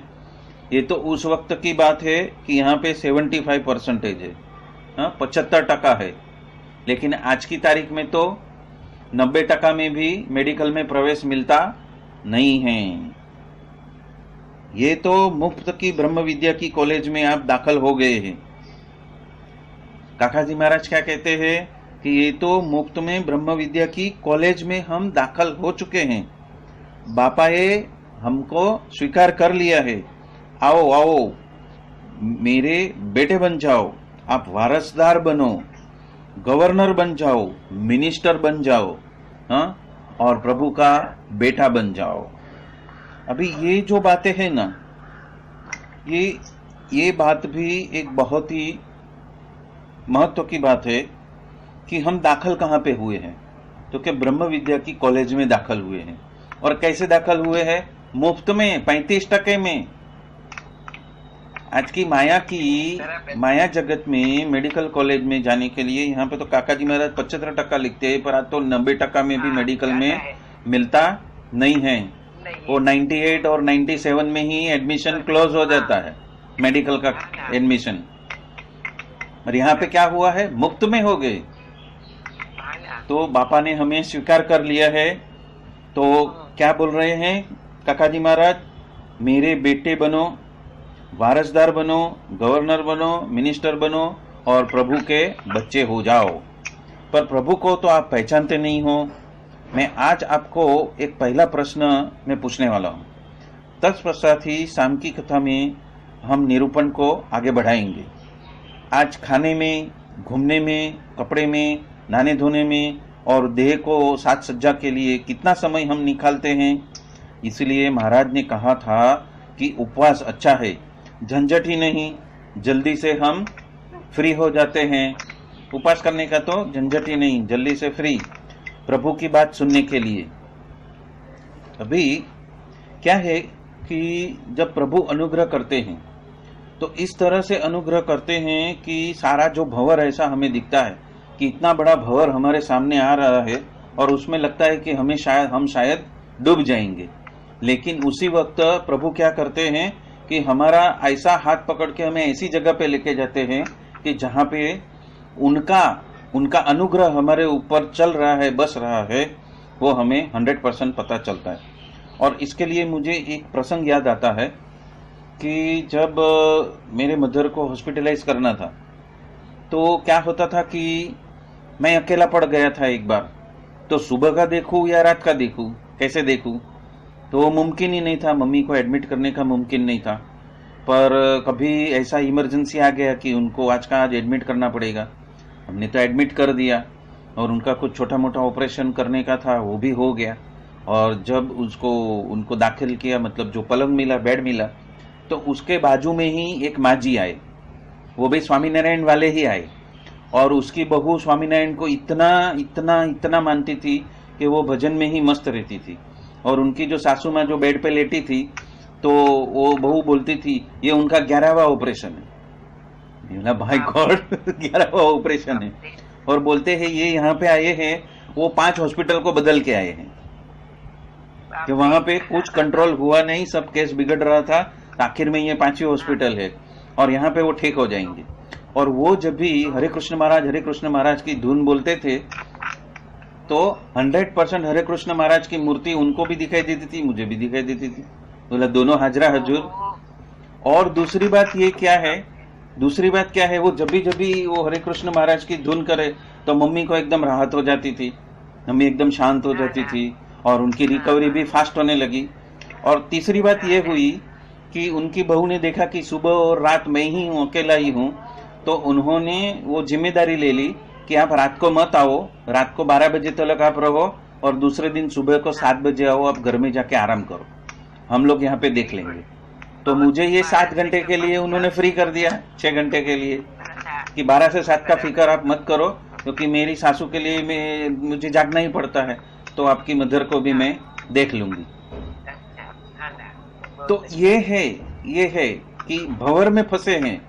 ये तो उस वक्त की बात है कि यहाँ पे 75% है, 75% है, लेकिन आज की तारीख में तो 90% में भी मेडिकल में प्रवेश मिलता नहीं है। ये तो मुफ्त की ब्रह्म विद्या की कॉलेज में आप दाखिल हो गए हैं। काकाजी महाराज क्या कहते हैं कि ये तो मुफ्त में ब्रह्म विद्या की कॉलेज में हम दाखिल हो चुके हैं। बापा ये हमको स्वीकार कर लिया है, आओ आओ मेरे बेटे बन जाओ, आप वारसदार बनो, गवर्नर बन जाओ, मिनिस्टर बन जाओ, और प्रभु का बेटा बन जाओ। अभी ये जो बातें हैं ना, ये बात भी एक बहुत ही महत्व की बात है कि हम दाखिल कहाँ पे हुए हैं, तो क्या ब्रह्म विद्या की कॉलेज में दाखिल हुए हैं। और कैसे दाखिल हुए हैं? मुफ्त में, 35% में। आज की माया जगत में मेडिकल कॉलेज में जाने के लिए यहाँ पे तो काकाजी महाराज 75% लिखते हैं, पर आज तो 90% में भी मेडिकल में मिलता नहीं है। वो 98 और 97 में ही एडमिशन क्लोज हो जाता है, मेडिकल का एडमिशन। और यहाँ पे क्या हुआ है? मुफ्त में हो गए। तो बापा ने हमें स्वीकार कर लिया है। तो क्या बोल रहे हैं काकाजी महाराज? मेरे बेटे बनो, वारसदार बनो, गवर्नर बनो, मिनिस्टर बनो और प्रभु के बच्चे हो जाओ। पर प्रभु को तो आप पहचानते नहीं हो। मैं आज आपको एक पहला प्रश्न मैं पूछने वाला हूं। तत्पश्चात ही शाम की कथा में हम निरूपण को आगे बढ़ाएंगे। आज खाने में, घूमने में, कपड़े में, नहाने धोने में और देह को साज सज्जा के लिए कितना समय हम निकालते हैं। इसलिए महाराज ने कहा था कि उपवास अच्छा है, झंझट ही नहीं, जल्दी से हम फ्री हो जाते हैं। उपवास करने का तो झंझट ही नहीं, जल्दी से फ्री, प्रभु की बात सुनने के लिए। अभी क्या है कि जब प्रभु अनुग्रह करते हैं तो इस तरह से अनुग्रह करते हैं कि सारा जो भंवर ऐसा हमें दिखता है कि इतना बड़ा भंवर हमारे सामने आ रहा है और उसमें लगता है कि हम शायद डूब जाएंगे। लेकिन उसी वक्त प्रभु क्या करते हैं कि हमारा ऐसा हाथ पकड़ के हमें ऐसी जगह पे लेके जाते हैं कि जहां पे उनका अनुग्रह हमारे ऊपर चल रहा है, बस रहा है, वो हमें 100% पता चलता है। और इसके लिए मुझे एक प्रसंग याद आता है कि जब मेरे मदर को हॉस्पिटलाइज करना था तो क्या होता था कि मैं अकेला पड़ गया था एक बार। तो सुबह का देखूं या रात का देखूं, कैसे देखूं, तो वो मुमकिन ही नहीं था, मम्मी को एडमिट करने का मुमकिन नहीं था। पर कभी ऐसा इमरजेंसी आ गया कि उनको आज का आज एडमिट करना पड़ेगा। हमने तो एडमिट कर दिया और उनका कुछ छोटा मोटा ऑपरेशन करने का था, वो भी हो गया। और जब उनको दाखिल किया, मतलब जो पलंग मिला, बेड मिला, तो उसके बाजू में ही एक माँ जी आए, वो भी स्वामीनारायण वाले ही आए। और उसकी बहू स्वामीनारायण को इतना इतना इतना मानती थी कि वो भजन में ही मस्त रहती थी। और उनकी जो सासू माँ जो बेड पे लेटी थी, तो वो बहू बोलती थी ये उनका 11वां ऑपरेशन है। भाई गॉड, 11वां ऑपरेशन है। और बोलते हैं ये यहाँ पे आए हैं, वो 5 हॉस्पिटल को बदल के आए हैं कि वहां पे कुछ कंट्रोल हुआ नहीं, सब केस बिगड़ रहा था, आखिर में ये 5वीं हॉस्पिटल है और यहाँ पे वो ठीक हो जाएंगे। और वो जब भी हरे कृष्ण महाराज की धुन बोलते थे तो 100% हरे कृष्ण महाराज की मूर्ति उनको भी दिखाई देती थी, मुझे भी दिखाई देती थी। बोला दोनों हाजरा हजूर। और दूसरी बात क्या है, वो जब भी वो हरे कृष्ण महाराज की धुन करे तो मम्मी को एकदम राहत हो जाती थी, मम्मी एकदम शांत हो जाती थी और उनकी रिकवरी भी फास्ट होने लगी। और तीसरी बात ये हुई कि उनकी बहू ने देखा कि सुबह और रात मैं ही हूँ, अकेला ही हूँ, तो उन्होंने वो जिम्मेदारी ले ली कि आप रात को मत आओ, रात को 12 बजे तक आप रहो और दूसरे दिन सुबह को 7 बजे आओ, आप घर में जाके आराम करो, हम लोग यहाँ पे देख लेंगे। तो मुझे ये 7 घंटे के लिए उन्होंने फ्री कर दिया, 6 घंटे के लिए, कि 12 से 7 का फिक्र आप मत करो, क्योंकि मेरी सासू के लिए मुझे जागना ही पड़ता है, तो आपकी मदर को भी मैं देख लूंगी। तो ये है कि भंवर में फंसे हैं,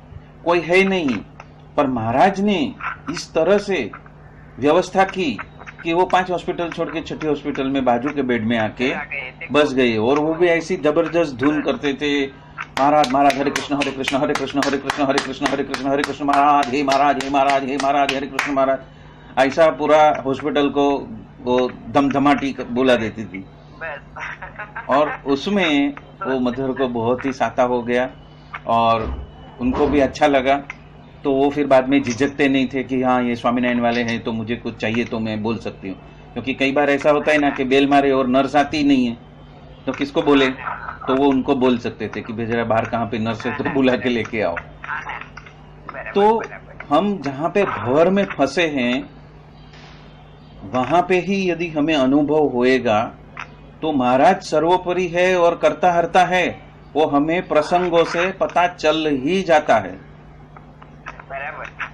कोई है नहीं, पर महाराज ने इस तरह से व्यवस्था की कि वो 5 हॉस्पिटल छोड़ के 6ठी हॉस्पिटल में बाजू के बेड में आके बस गए। और वो भी ऐसी जबरदस्त धुन करते थे, महाराज महाराज हरे कृष्ण हरे कृष्ण हरे कृष्ण हरे कृष्ण हरे कृष्ण हरे कृष्ण हरे कृष्ण महाराज हे महाराज हे महाराज हे महाराज हरे कृष्ण महाराज, ऐसा पूरा हॉस्पिटल को वो धमधमाटी बोला देती थी। और उसमें वो मदर को बहुत ही साता हो गया और उनको भी अच्छा लगा, तो वो फिर बाद में झिझकते नहीं थे कि हाँ ये स्वामीनारायण वाले हैं तो मुझे कुछ चाहिए तो मैं बोल सकती हूँ। क्योंकि कई बार ऐसा होता है ना कि बेल मारे और नर्स आती ही नहीं है, तो किसको बोले, तो वो उनको बोल सकते थे कि बेचारा बाहर कहाँ पे नर्स है तो बुला के लेके आओ। तो हम जहाँ पे भंवर में फंसे हैं वहां पे ही यदि हमें अनुभव होएगा तो महाराज सर्वोपरि है और करता हरता है, वो हमें प्रसंगों से पता चल ही जाता है,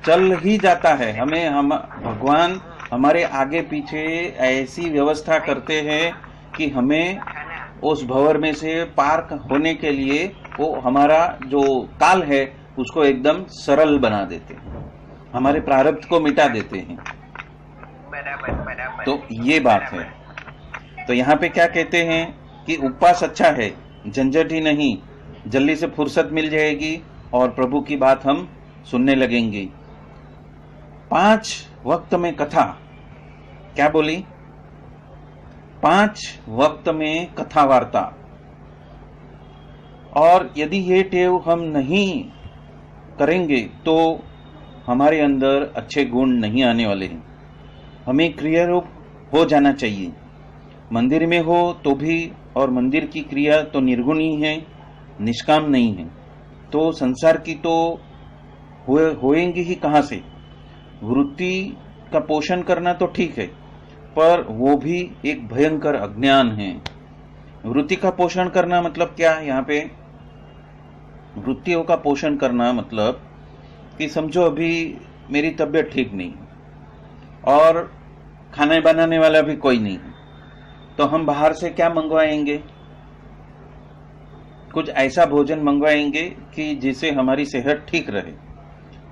चल ही जाता है। हमें हम भगवान हमारे आगे पीछे ऐसी व्यवस्था करते हैं कि हमें उस भंवर में से पार होने के लिए वो हमारा जो काल है उसको एकदम सरल बना देते हैं, हमारे प्रारब्ध को मिटा देते हैं। तो ये बात है। तो यहाँ पे क्या कहते हैं कि उपवास अच्छा है, झंझट ही नहीं, जल्दी से फुर्सत मिल जाएगी और प्रभु की बात हम सुनने लगेंगे। 5 वक्त में कथा, क्या बोली, 5 वक्त में कथा वार्ता। और यदि ये टेव हम नहीं करेंगे तो हमारे अंदर अच्छे गुण नहीं आने वाले हैं। हमें क्रिया रूप हो जाना चाहिए, मंदिर में हो तो भी, और मंदिर की क्रिया तो निर्गुण ही है, निष्काम नहीं है, तो संसार की तो होएंगी ही कहां से। वृत्ति का पोषण करना तो ठीक है, पर वो भी एक भयंकर अज्ञान है। वृत्ति का पोषण करना मतलब क्या, यहाँ पे वृत्तियों का पोषण करना मतलब कि समझो अभी मेरी तबीयत ठीक नहीं और खाना बनाने वाला भी कोई नहीं, तो हम बाहर से क्या मंगवाएंगे, कुछ ऐसा भोजन मंगवाएंगे कि जिससे हमारी सेहत ठीक रहे।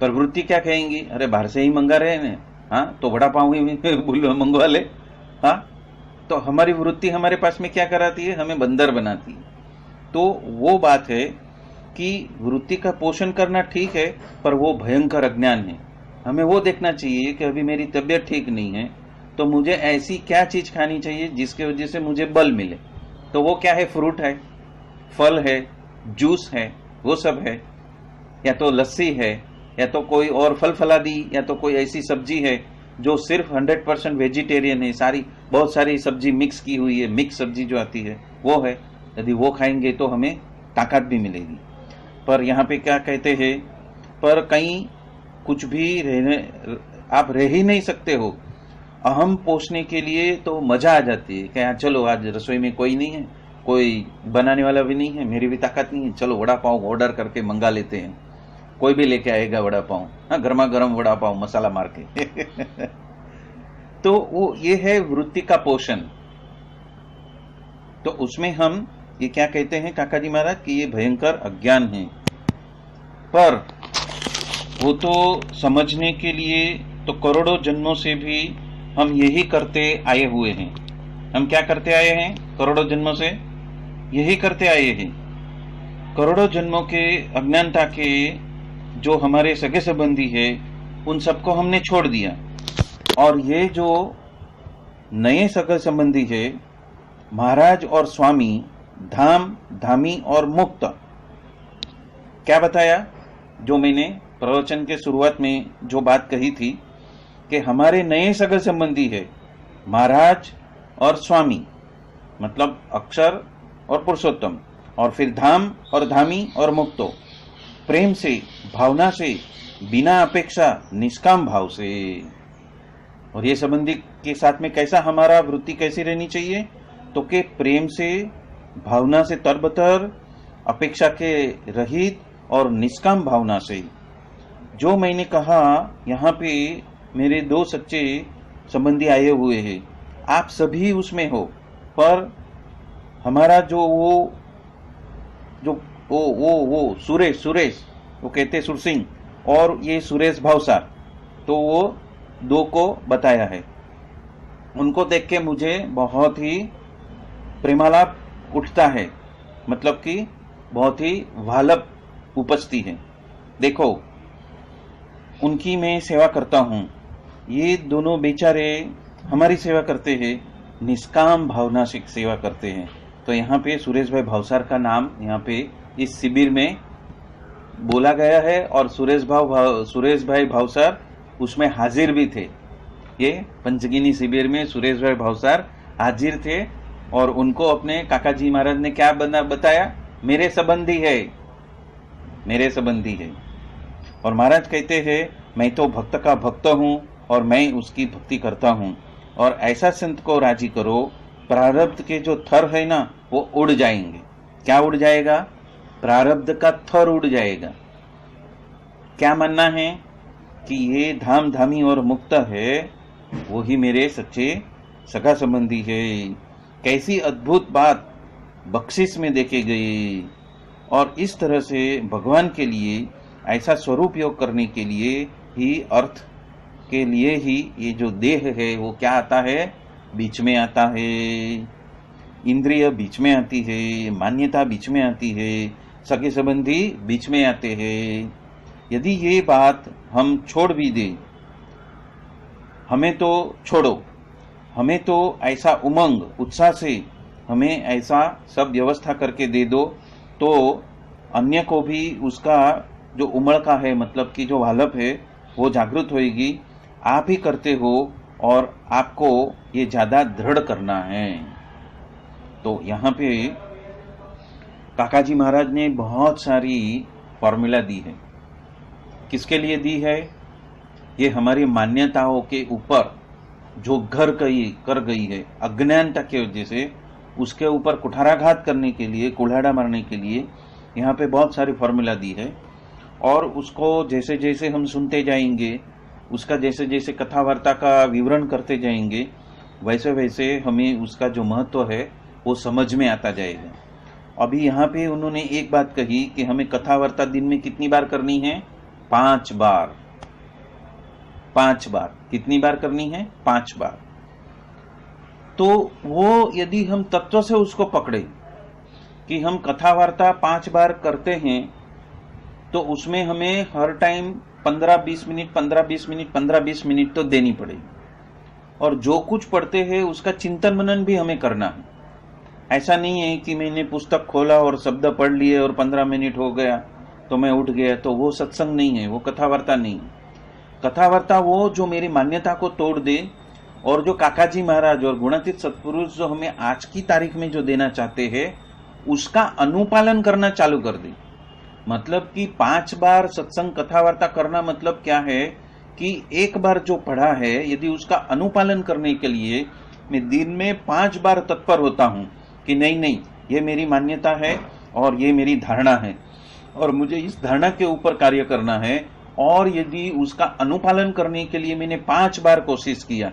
पर वृत्ति क्या कहेंगी, अरे बाहर से ही मंगा रहे हैं, हाँ तो वड़ा पाव ही मंगवा ले। हाँ, तो हमारी वृत्ति हमारे पास में क्या कराती है, हमें बंदर बनाती है। तो वो बात है कि वृत्ति का पोषण करना ठीक है, पर वो भयंकर अज्ञान है। हमें वो देखना चाहिए कि अभी मेरी तबीयत ठीक नहीं है, तो मुझे ऐसी क्या चीज खानी चाहिए जिसके वजह से मुझे बल मिले। तो वो क्या है, फ्रूट है, फल है, जूस है, वो सब है, या तो लस्सी है, या तो कोई और फल फलादी, या तो कोई ऐसी सब्जी है जो सिर्फ 100% वेजिटेरियन है, बहुत सारी सब्जी मिक्स की हुई है, मिक्स सब्जी जो आती है वो है। यदि वो खाएंगे तो हमें ताकत भी मिलेगी। पर यहाँ पे क्या कहते हैं, पर कहीं कुछ भी आप रह ही नहीं सकते हो। अहम पोषने के लिए तो मजा आ जाती है कि हाँ चलो आज रसोई में कोई नहीं है, कोई बनाने वाला भी नहीं है, मेरी भी ताकत नहीं है, चलो वड़ा पाव ऑर्डर करके मंगा लेते हैं, कोई भी लेके आएगा वड़ा पाव, हाँ गर्मा गर्म वड़ा पाव मसाला मार के तो वो ये है वृत्ति का पोषण। तो उसमें हम ये क्या कहते हैं काका जी महाराज कि ये भयंकर अज्ञान है। पर वो तो समझने के लिए तो करोड़ों जन्मों से भी हम यही करते आए हुए हैं। हम क्या करते आए हैं, करोड़ों जन्मों से यही करते आए हैं। करोड़ों जन्मों के अज्ञानता के जो हमारे सगे संबंधी है उन सबको हमने छोड़ दिया, और ये जो नए सगे संबंधी है महाराज और स्वामी, धाम, धामी और मुक्त, क्या बताया, जो मैंने प्रवचन के शुरुआत में जो बात कही थी कि हमारे नए सगे संबंधी है महाराज और स्वामी, मतलब अक्षर और पुरुषोत्तम, और फिर धाम और धामी और मुक्तो, प्रेम से, भावना से, बिना अपेक्षा, निष्काम भाव से। और ये संबंधी के साथ में कैसा हमारा वृत्ति कैसी रहनी चाहिए, तो के प्रेम से, भावना से तरबतर, अपेक्षा के रहित और निष्काम भावना से। जो मैंने कहा यहाँ पे मेरे 2 सच्चे संबंधी आए हुए हैं, आप सभी उसमें हो, पर हमारा जो वो सुरेश वो कहते सुर सिंह, और ये सुरेश भावसार, तो वो 2 को बताया है। उनको देख के मुझे बहुत ही प्रेमालाप उठता है, मतलब कि बहुत ही वालप उपजती है। देखो, उनकी मैं सेवा करता हूँ, ये दोनों बेचारे हमारी सेवा करते हैं, निष्काम भावना से सेवा करते हैं। तो यहाँ पे सुरेश भाई भावसार का नाम यहाँ पे इस शिविर में बोला गया है, और सुरेश भाई भावसार उसमें हाजिर भी थे। ये पंचगिनी शिविर में सुरेश भाई भावसार हाजिर थे, और उनको अपने काका जी महाराज ने क्या बताया, मेरे संबंधी है। और महाराज कहते हैं, मैं तो भक्त का भक्त हूँ और मैं उसकी भक्ति करता हूँ। और ऐसा संत को राजी करो, प्रारब्ध के जो थर है ना वो उड़ जाएंगे। क्या उड़ जाएगा? प्रारब्ध का थर उड़ जाएगा। क्या मानना है कि ये धाम धामी और मुक्त है, वो ही मेरे सच्चे सगा संबंधी है। कैसी अद्भुत बात बख्शिश में देखे गई। और इस तरह से भगवान के लिए ऐसा स्वरूप योग करने के लिए ही, अर्थ के लिए ही ये जो देह है वो क्या आता है, बीच में आता है। इंद्रिय बीच में आती है, मान्यता बीच में आती है, सगे संबंधी बीच में आते हैं। यदि ये बात हम छोड़ भी दें, हमें तो छोड़ो, हमें तो ऐसा उमंग उत्साह से हमें ऐसा सब व्यवस्था करके दे दो, तो अन्य को भी उसका जो उमड़ है, मतलब कि जो वालप है, वो जागृत होएगी। आप ही करते हो और आपको ये ज्यादा दृढ़ करना है। तो यहाँ पे काका जी महाराज ने बहुत सारी फॉर्मूला दी है। किसके लिए दी है? ये हमारी मान्यताओं के ऊपर जो घर कर गई है अज्ञानता की वजह से, उसके ऊपर कुठाराघात करने के लिए, कुल्हाड़ा मारने के लिए यहाँ पे बहुत सारी फॉर्मूला दी है। और उसको जैसे जैसे हम सुनते जाएंगे, उसका जैसे जैसे कथा वार्ता का विवरण करते जाएंगे, वैसे वैसे हमें उसका जो महत्व है वो समझ में आता जाएगा। अभी यहाँ पे उन्होंने एक बात कही कि हमें कथा वार्ता दिन में कितनी बार करनी है? 5 बार। 5 बार। कितनी बार करनी है? 5 बार। तो वो यदि हम तत्व से उसको पकड़े कि हम कथा वार्ता 5 बार करते हैं, तो उसमें हमें हर टाइम 15-20 मिनट तो देनी पड़ेगी। और जो कुछ पढ़ते हैं उसका चिंतन मनन भी हमें करना है। ऐसा नहीं है कि मैंने पुस्तक खोला और शब्द पढ़ लिए और 15 मिनट हो गया तो मैं उठ गया, तो वो सत्संग नहीं है, वो कथा वार्ता नहीं है। कथा वार्ता वो जो मेरी मान्यता को तोड़ दे, और जो काका जी महाराज और गुणातीत सत्पुरुष जो हमें आज की तारीख में जो देना चाहते हैं, उसका अनुपालन करना चालू कर दे। मतलब कि 5 बार सत्संग कथा वार्ता करना मतलब क्या है कि एक बार जो पढ़ा है, यदि उसका अनुपालन करने के लिए मैं दिन में 5 बार तत्पर होता हूं कि नहीं, ये मेरी मान्यता है और ये मेरी धारणा है और मुझे इस धारणा के ऊपर कार्य करना है। और यदि उसका अनुपालन करने के लिए मैंने 5 बार कोशिश किया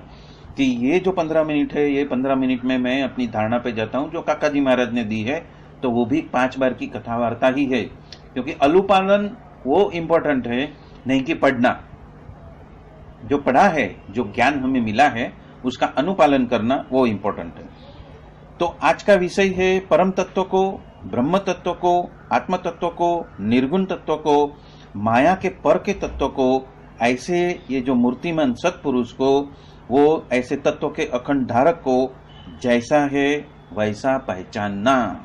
कि ये जो 15 मिनट है, ये 15 मिनट में मैं अपनी धारणा पे जाता हूं जो काका जी महाराज ने दी है, तो वो भी 5 बार की कथा वार्ता ही है। क्योंकि अनुपालन वो इम्पोर्टेंट है, नहीं कि पढ़ना। जो पढ़ा है, जो ज्ञान हमें मिला है, उसका अनुपालन करना वो इम्पोर्टेंट है। तो आज का विषय है परम तत्व को, ब्रह्म तत्व को, आत्म तत्व को, निर्गुण तत्व को, माया के पर के तत्व को, ऐसे ये जो मूर्तिमान सत्पुरुष को, वो ऐसे तत्व के अखंड धारक को जैसा है वैसा पहचानना।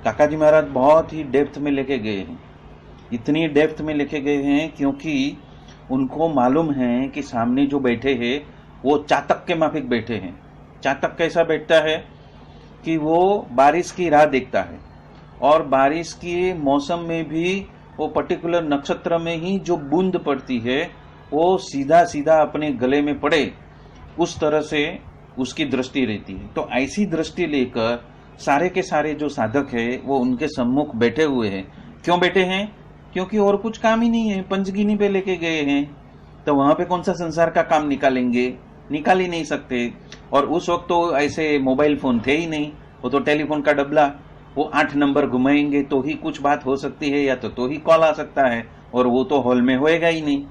काका जी महाराज बहुत ही डेप्थ में लेके गए हैं। इतनी डेप्थ में लेके गए हैं क्योंकि उनको मालूम है कि सामने जो बैठे हैं वो चातक के माफिक बैठे हैं। चातक कैसा बैठता है कि वो बारिश की राह देखता है और बारिश के मौसम में भी वो पर्टिकुलर नक्षत्र में ही जो बूंद पड़ती है वो सीधा सीधा अपने गले में पड़े, उस तरह से उसकी दृष्टि रहती है। तो ऐसी दृष्टि लेकर सारे के सारे जो साधक है वो उनके सम्मुख बैठे हुए हैं। क्यों बैठे हैं? क्योंकि और कुछ काम ही नहीं है, पंचगिनी पे लेके गए हैं, तो वहां पे कौन सा संसार का काम निकालेंगे? निकाल ही नहीं सकते। और उस वक्त तो ऐसे मोबाइल फोन थे ही नहीं, वो तो टेलीफोन का डबला, वो 8 नंबर घुमाएंगे तो ही कुछ बात हो सकती है, या तो ही कॉल आ सकता है, और वो तो हॉल में होएगा ही नहीं,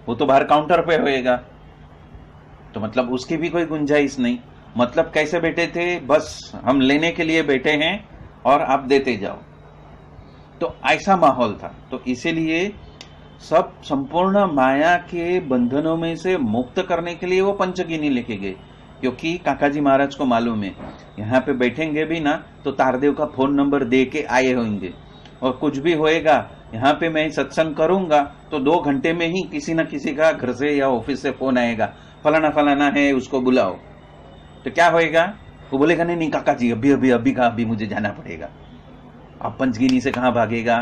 वो तो बाहर काउंटर पे होएगा, तो मतलब उसकी भी कोई गुंजाइश नहीं। मतलब कैसे बैठे थे? बस हम लेने के लिए बैठे हैं और आप देते जाओ। तो ऐसा माहौल था। तो इसीलिए सब संपूर्ण माया के बंधनों में से मुक्त करने के लिए वो पंचगिनी लेके गए, क्योंकि काकाजी महाराज को मालूम है यहाँ पे बैठेंगे भी ना तो तारदेव का फोन नंबर दे के आए होंगे, और कुछ भी होएगा यहाँ पे मैं सत्संग करूंगा तो 2 घंटे में ही किसी न किसी का घर से या ऑफिस से फोन आएगा, फलाना फलाना है, उसको बुलाओ। तो क्या होएगा? वो बोलेगा नहीं नहीं काका जी अभी मुझे जाना पड़ेगा। अब पंचगिनी से कहां भागेगा?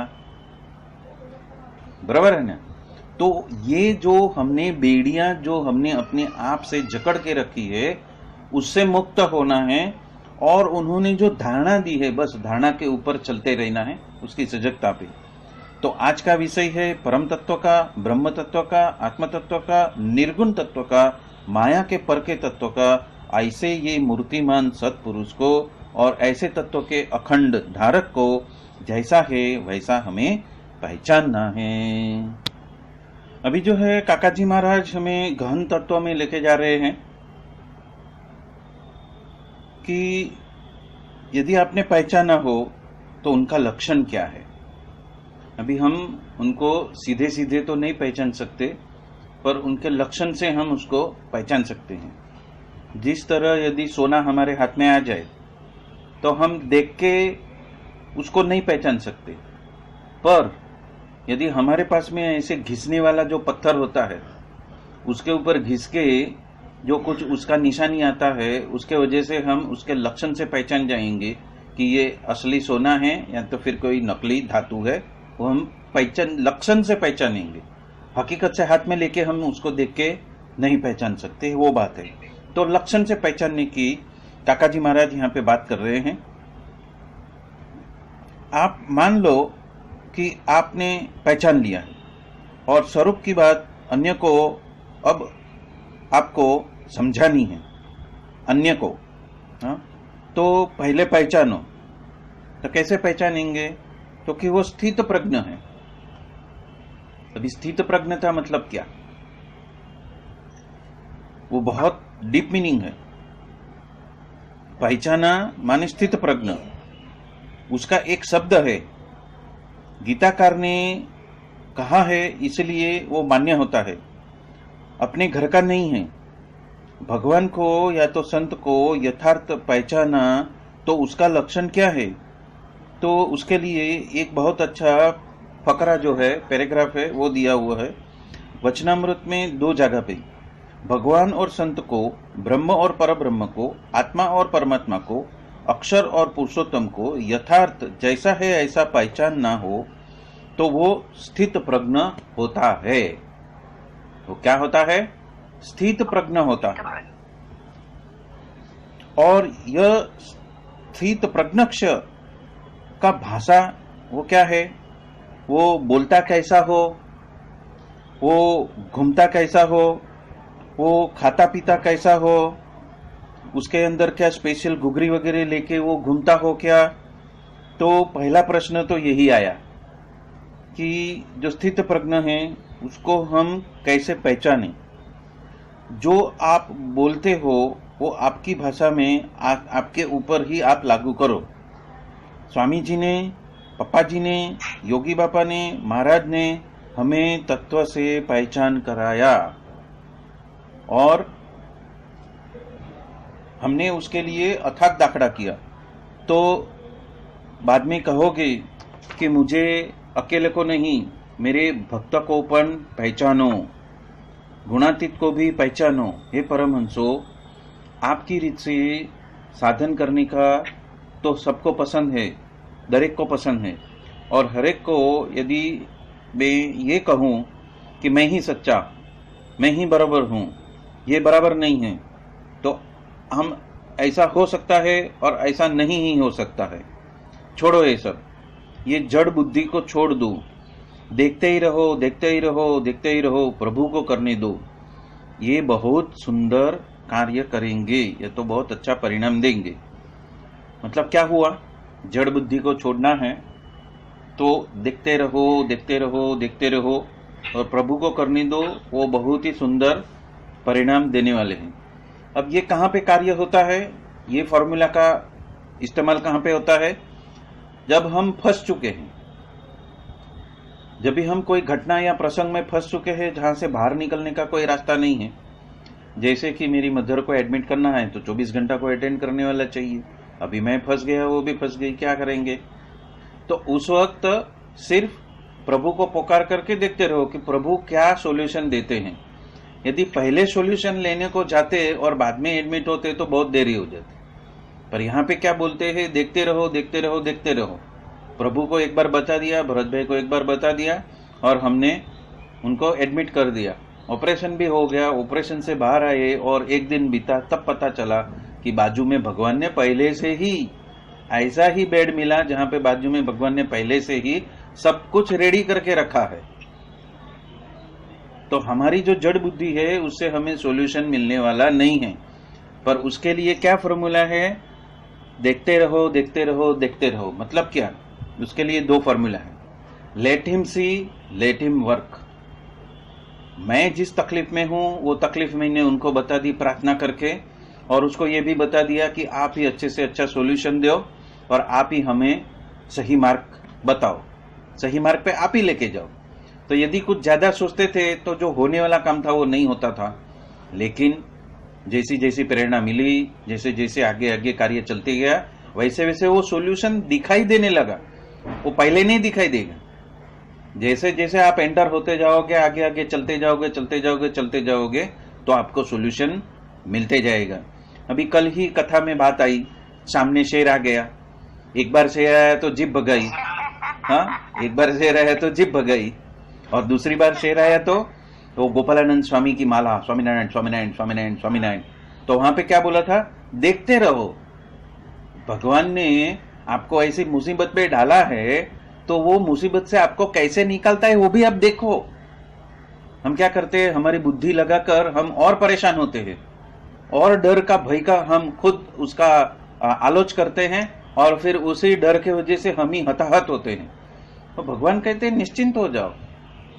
बराबर है ना? तो ये जो हमने बेड़ियां जो हमने अपने आप से जकड़ के रखी है उससे मुक्त होना है, और उन्होंने जो धारणा दी है बस धारणा के ऊपर चलते रहना है, उसकी सजगता पे। तो आज का विषय है परम तत्व का, ब्रह्म तत्व का, आत्म तत्व का, निर्गुण तत्व का, माया के पर के तत्व का। ऐसे ये मूर्तिमान सत्पुरुष को और ऐसे तत्व के अखंड धारक को जैसा है वैसा हमें पहचानना है। अभी जो है काकाजी महाराज हमें गहन तत्व में लेके जा रहे हैं कि यदि आपने पहचाना हो तो उनका लक्षण क्या है। अभी हम उनको सीधे सीधे तो नहीं पहचान सकते, पर उनके लक्षण से हम उसको पहचान सकते हैं। जिस तरह यदि सोना हमारे हाथ में आ जाए तो हम देख के उसको नहीं पहचान सकते, पर यदि हमारे पास में ऐसे घिसने वाला जो पत्थर होता है उसके ऊपर घिस के जो कुछ उसका निशानी आता है, उसके वजह से हम उसके लक्षण से पहचान जाएंगे कि ये असली सोना है या तो फिर कोई नकली धातु है। वो हम लक्षण से पहचानेंगे। हकीकत से हाथ में लेके हम उसको देख के नहीं पहचान सकते, वो बात है। तो लक्षण से पहचानने की काकाजी महाराज यहाँ पे बात कर रहे हैं। आप मान लो कि आपने पहचान लिया है और स्वरूप की बात अन्य को अब आपको समझानी है, अन्य को। हाँ, तो पहले पहचानो। तो कैसे पहचानेंगे? क्योंकि वो स्थित प्रज्ञ है। अभी स्थित प्रज्ञता मतलब क्या? वो बहुत डीप मीनिंग है। पहचाना माने स्थित प्रज्ञ, उसका एक शब्द है, गीताकार ने कहा है, इसलिए वो मान्य होता है। अपने घर का नहीं है। भगवान को या तो संत को यथार्थ पहचाना तो उसका लक्षण क्या है? तो उसके लिए एक बहुत अच्छा फकरा जो है, पैराग्राफ है, वो दिया हुआ है वचनामृत में 2 जगह पे। भगवान और संत को, ब्रह्म और परब्रह्म को, आत्मा और परमात्मा को, अक्षर और पुरुषोत्तम को यथार्थ जैसा है ऐसा पहचान ना हो तो वो स्थित प्रज्ञ होता है। वो क्या होता है? स्थित प्रज्ञ होता है। और यह स्थित प्रज्ञक्ष का भाषा वो क्या है? वो बोलता कैसा हो, वो घूमता कैसा हो, वो खाता पीता कैसा हो, उसके अंदर क्या स्पेशल घुघरी वगैरह लेके वो घूमता हो क्या? तो पहला प्रश्न तो यही आया कि जो स्थित प्रज्ञ है उसको हम कैसे पहचानें। जो आप बोलते हो वो आपकी भाषा में आपके ऊपर ही आप लागू करो। स्वामी जी ने, पप्पा जी ने, योगी बापा ने, महाराज ने हमें तत्व से पहचान कराया और हमने उसके लिए अथाक दाखड़ा किया। तो बाद में कहोगे कि मुझे अकेले को नहीं, मेरे भक्त को पण पहचानो, गुणातीत को भी पहचानो। हे परमहंसो, आपकी रीत से साधन करने का तो सबको पसंद है, दरेक को पसंद है। और हर एक को यदि मैं ये कहूँ कि मैं ही सच्चा, मैं ही बराबर हूँ, ये बराबर नहीं है, तो हम ऐसा हो सकता है और ऐसा नहीं ही हो सकता है। छोड़ो ये सब, ये जड़ बुद्धि को छोड़ दो, देखते ही रहो, देखते ही रहो, देखते ही रहो, प्रभु को करने दो। ये बहुत सुंदर कार्य करेंगे, ये तो बहुत अच्छा परिणाम देंगे। मतलब क्या हुआ, जड़ बुद्धि को छोड़ना है तो देखते रहो, देखते रहो, देखते रहो और प्रभु को करने दो, वो बहुत ही सुंदर परिणाम देने वाले हैं। अब ये कहाँ पे कार्य होता है, ये फॉर्मूला का इस्तेमाल कहाँ पे होता है, जब हम फंस चुके हैं, जब भी हम कोई घटना या प्रसंग में फंस चुके हैं जहां से बाहर निकलने का कोई रास्ता नहीं है। जैसे कि मेरी मदर को एडमिट करना है तो 24 घंटा को अटेंड करने वाला चाहिए, अभी मैं फंस गया, वो भी फंस गई, क्या करेंगे। तो उस वक्त सिर्फ प्रभु को पुकार करके देखते रहो कि प्रभु क्या सॉल्यूशन देते हैं। यदि पहले सॉल्यूशन लेने को जाते और बाद में एडमिट होते तो बहुत देरी हो जाती, पर यहाँ पे क्या बोलते हैं, देखते रहो, देखते रहो, देखते रहो। प्रभु को एक बार बता दिया, भरत भाई को एक बार बता दिया और हमने उनको एडमिट कर दिया, ऑपरेशन भी हो गया, ऑपरेशन से बाहर आए और एक दिन बीता, तब पता चला कि बाजू में भगवान ने पहले से ही ऐसा ही बेड मिला जहां पे बाजू में भगवान ने पहले से ही सब कुछ रेडी करके रखा है। तो हमारी जो जड़ बुद्धि है उससे हमें सॉल्यूशन मिलने वाला नहीं है, पर उसके लिए क्या फॉर्मूला है, देखते रहो, देखते रहो, देखते रहो। मतलब क्या, उसके लिए 2 फॉर्मूला है, late him see, let him work. मैं जिस तकलीफ में हूं वो तकलीफ मैंने उनको बता दी प्रार्थना करके, और उसको ये भी बता दिया कि आप ही अच्छे से अच्छा सॉल्यूशन दो और आप ही हमें सही मार्ग बताओ, सही मार्ग पे आप ही लेके जाओ। तो यदि कुछ ज्यादा सोचते थे तो जो होने वाला काम था वो नहीं होता था, लेकिन जैसी जैसी प्रेरणा मिली, जैसे जैसे आगे आगे कार्य चलते गया, वैसे वैसे वो सॉल्यूशन दिखाई देने लगा। वो पहले नहीं दिखाई देगा, जैसे जैसे आप एंटर होते जाओगे, आगे आगे चलते जाओगे, चलते जाओगे, चलते जाओगे, तो आपको सॉल्यूशन मिलते जाएगा। अभी कल ही कथा में बात आई, सामने शेर आ गया, एक बार शेर आया तो जीभ भगाई, हाँ, एक बार शेर आया तो जीभ भगाई, और दूसरी बार शेर आया तो गोपालानंद स्वामी की माला, स्वामीनारायण स्वामीनारायण स्वामीनारायण स्वामीनारायण। तो वहां पे क्या बोला था, देखते रहो, भगवान ने आपको ऐसी मुसीबत में डाला है तो वो मुसीबत से आपको कैसे निकालता है वो भी आप देखो। हम क्या करते हैं, हमारी बुद्धि लगाकर हम और परेशान होते हैं, और डर का, भय का हम खुद उसका आलोच करते हैं, और फिर उसी डर के वजह से हम ही हताहत होते हैं। तो भगवान कहते हैं निश्चिंत हो जाओ,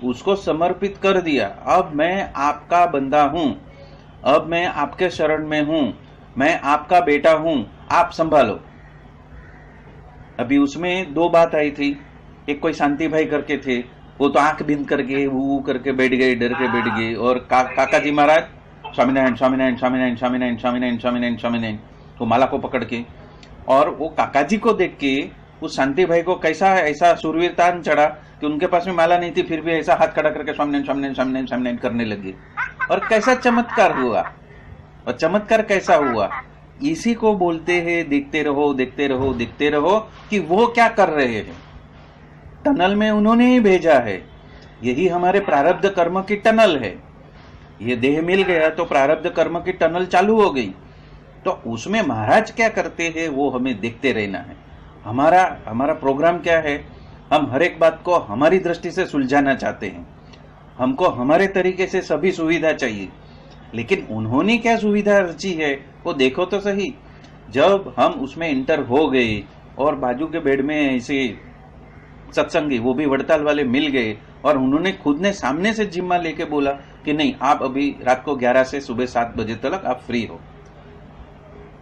उसको समर्पित कर दिया, अब मैं आपका बंदा हूं, अब मैं आपके शरण में हूं, मैं आपका बेटा हूं, आप संभालो। अभी उसमें 2 बात आई थी, एक कोई शांति भाई करके थे, वो तो आंख बिंद करके वो करके बैठ गए, डर के बैठ गए, और काका जी महाराज स्वामीनारायण स्वामीनारायण स्वामीनारायण स्वामीनारायण स्वामीनारायण स्वामीनारायण स्वामीनारायण, तो माला को पकड़ के, और वो काका जी को देख के उस शांति भाई को कैसा ऐसा सुरवीरता चढ़ा कि उनके पास में माला नहीं थी, फिर भी ऐसा हाथ खड़ा करके स्वामीनारायण स्वामीनारायण स्वामीनारायण स्वामीनारायण करने लगे। और कैसा चमत्कार हुआ, और चमत्कार कैसा हुआ, इसी को बोलते हैं देखते रहो, देखते रहो, देखते रहो कि वो क्या कर रहे हैं। टनल में उन्होंने ही भेजा है, यही हमारे प्रारब्ध कर्म की टनल है। ये देह मिल गया तो प्रारब्ध कर्म की टनल चालू हो गई, तो उसमें महाराज क्या करते हैं वो हमें देखते रहना है। हमारा प्रोग्राम क्या है, हम हर एक बात को हमारी दृष्टि से सुलझाना चाहते हैं, हमको हमारे तरीके से सभी सुविधा चाहिए, लेकिन उन्होंने क्या सुविधा रची है वो देखो तो सही। जब हम उसमें इंटर हो गए और बाजू के बेड में ऐसे सत्संगी, वो भी वड़ताल वाले मिल गए, और उन्होंने खुद ने सामने से जिम्मा लेके बोला कि नहीं, आप अभी रात को 11 से सुबह 7 बजे तक आप फ्री हो,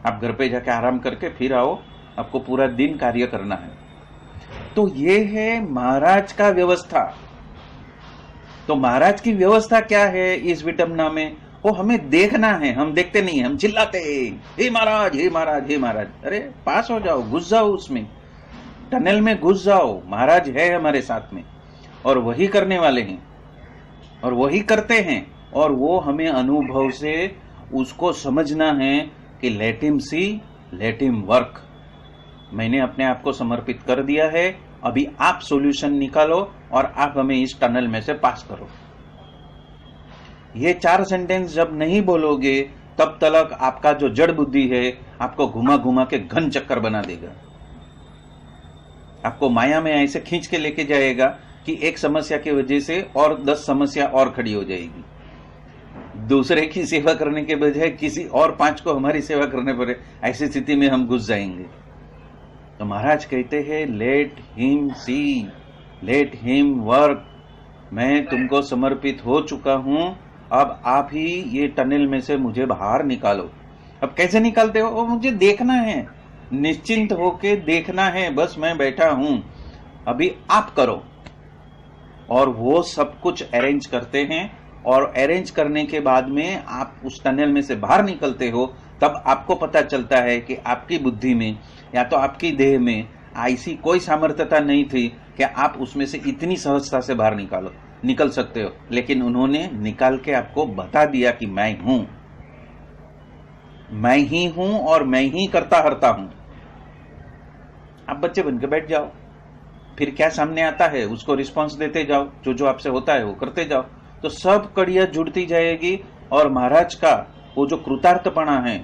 आप घर पे जाके आराम करके फिर आओ, आपको पूरा दिन कार्य करना है। तो ये है महाराज का व्यवस्था। तो महाराज की व्यवस्था क्या है इस विटम्बना में, वो हमें देखना है। हम देखते नहीं, हम चिल्लाते हे महाराज, हे महाराज, हे महाराज। अरे पास हो जाओ, घुस जाओ, उसमें टनल में घुस जाओ। महाराज है हमारे साथ में, और वही करने वाले हैं, और वही करते हैं, और वो हमें अनुभव से उसको समझना है कि late him see, let him work. मैंने अपने आप को समर्पित कर दिया है, अभी आप सॉल्यूशन निकालो और आप हमें इस टनल में से पास करो। ये 4 सेंटेंस जब नहीं बोलोगे तब तक आपका जो जड़ बुद्धि है आपको घुमा घुमा के घन चक्कर बना देगा, आपको माया में ऐसे खींच के लेके जाएगा कि एक समस्या की वजह से और 10 समस्या और खड़ी हो जाएगी। दूसरे की सेवा करने के बजाय किसी और 5 को हमारी सेवा करने पड़े, ऐसी स्थिति में हम घुस जाएंगे। तो महाराज कहते हैं let him see, let him work. मैं तुमको समर्पित हो चुका हूं, अब आप ही ये टनल में से मुझे बाहर निकालो। अब कैसे निकालते हो? वो मुझे देखना है, निश्चिंत होके देखना है, बस मैं बैठा हूं, अभी आप करो। और वो सब कुछ अरेंज करते हैं, और अरेंज करने के बाद में आप उस टनल में से बाहर निकलते हो, तब आपको पता चलता है कि आपकी बुद्धि में या तो आपकी देह में ऐसी कोई सामर्थ्यता नहीं थी कि आप उसमें से इतनी सहजता से बाहर निकल सकते हो, लेकिन उन्होंने निकाल के आपको बता दिया कि मैं हूं, मैं ही हूं और मैं ही करता हरता हूं। आप बच्चे बनकर बैठ जाओ, फिर क्या सामने आता है उसको रिस्पांस देते जाओ, जो जो आपसे होता है वो करते जाओ, तो सब कड़ियां जुड़ती जाएगी। और महाराज का वो जो कृतार्थपना है,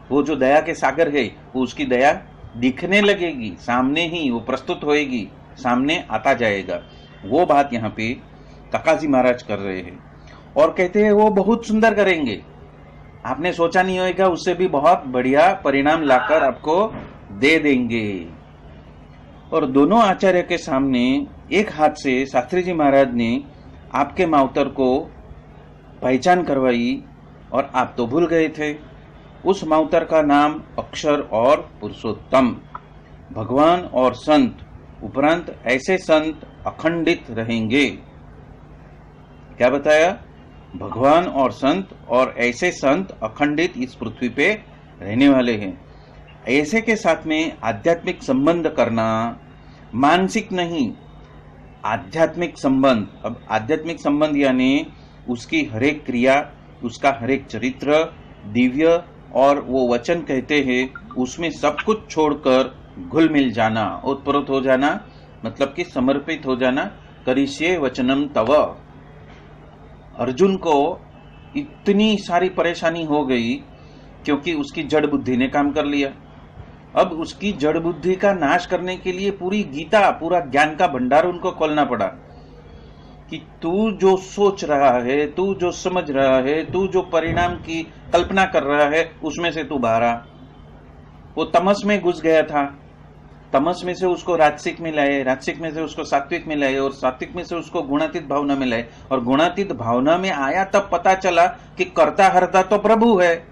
वो जो दया के सागर है, वो उसकी दया दिखने लगेगी, सामने ही वो प्रस्तुत होएगी, सामने आता जाएगा। वो बात यहाँ पे काकाजी महाराज कर रहे हैं और कहते हैं वो बहुत सुंदर करेंगे, आपने सोचा नहीं होगा, उससे भी बहुत बढ़िया परिणाम लाकर आपको दे देंगे। और दोनों आचार्य के सामने एक हाथ से शास्त्री जी महाराज ने आपके मावतर को पहचान करवाई, और आप तो भूल गए थे। उस मावतर का नाम अक्षर और पुरुषोत्तम, भगवान और संत, उपरांत ऐसे संत अखंडित रहेंगे। क्या बताया? भगवान और संत, और ऐसे संत अखंडित इस पृथ्वी पे रहने वाले हैं। ऐसे के साथ में आध्यात्मिक संबंध करना, मानसिक नहीं, आध्यात्मिक संबंध। अब आध्यात्मिक संबंध यानी उसकी हरेक क्रिया, उसका हरेक चरित्र दिव्य, और वो वचन कहते हैं उसमें सब कुछ छोड़कर घुल मिल जाना, ओतप्रोत हो जाना, मतलब कि समर्पित हो जाना। करिष्ये वचनम तव। अर्जुन को इतनी सारी परेशानी हो गई क्योंकि उसकी जड़ बुद्धि ने काम कर लिया। अब उसकी जड़ बुद्धि का नाश करने के लिए पूरी गीता, पूरा ज्ञान का भंडार उनको खोलना पड़ा कि तू जो सोच रहा है, तू जो समझ रहा है, तू जो परिणाम की कल्पना कर रहा है, उसमें से तू बाहर आ। वो तमस में घुस गया था, तमस में से उसको राजसिक में लाए, राजसिक में से उसको सात्विक में लाए, और सात्विक में से उसको गुणातीत भावना में लाए, और गुणातीत भावना में आया तब पता चला कि करता हरता तो प्रभु है,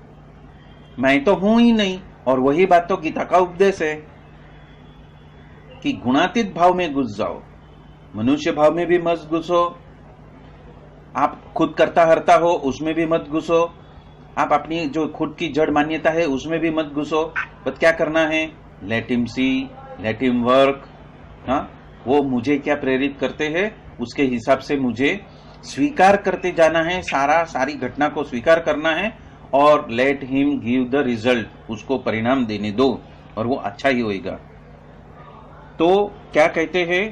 मैं तो हूं ही नहीं। और वही बात तो गीता का उपदेश है कि गुणातीत भाव में घुस जाओ, मनुष्य भाव में भी मत घुसो, आप खुद करता हरता हो उसमें भी मत घुसो, आप अपनी जो खुद की जड़ मान्यता है उसमें भी मत घुसो। बट क्या करना है? Late him see, let him work. हाँ, वो मुझे क्या प्रेरित करते हैं उसके हिसाब से मुझे स्वीकार करते जाना है, सारी घटना को स्वीकार करना है, और late him give the result, उसको परिणाम देने दो और वो अच्छा ही होएगा। तो क्या कहते हैं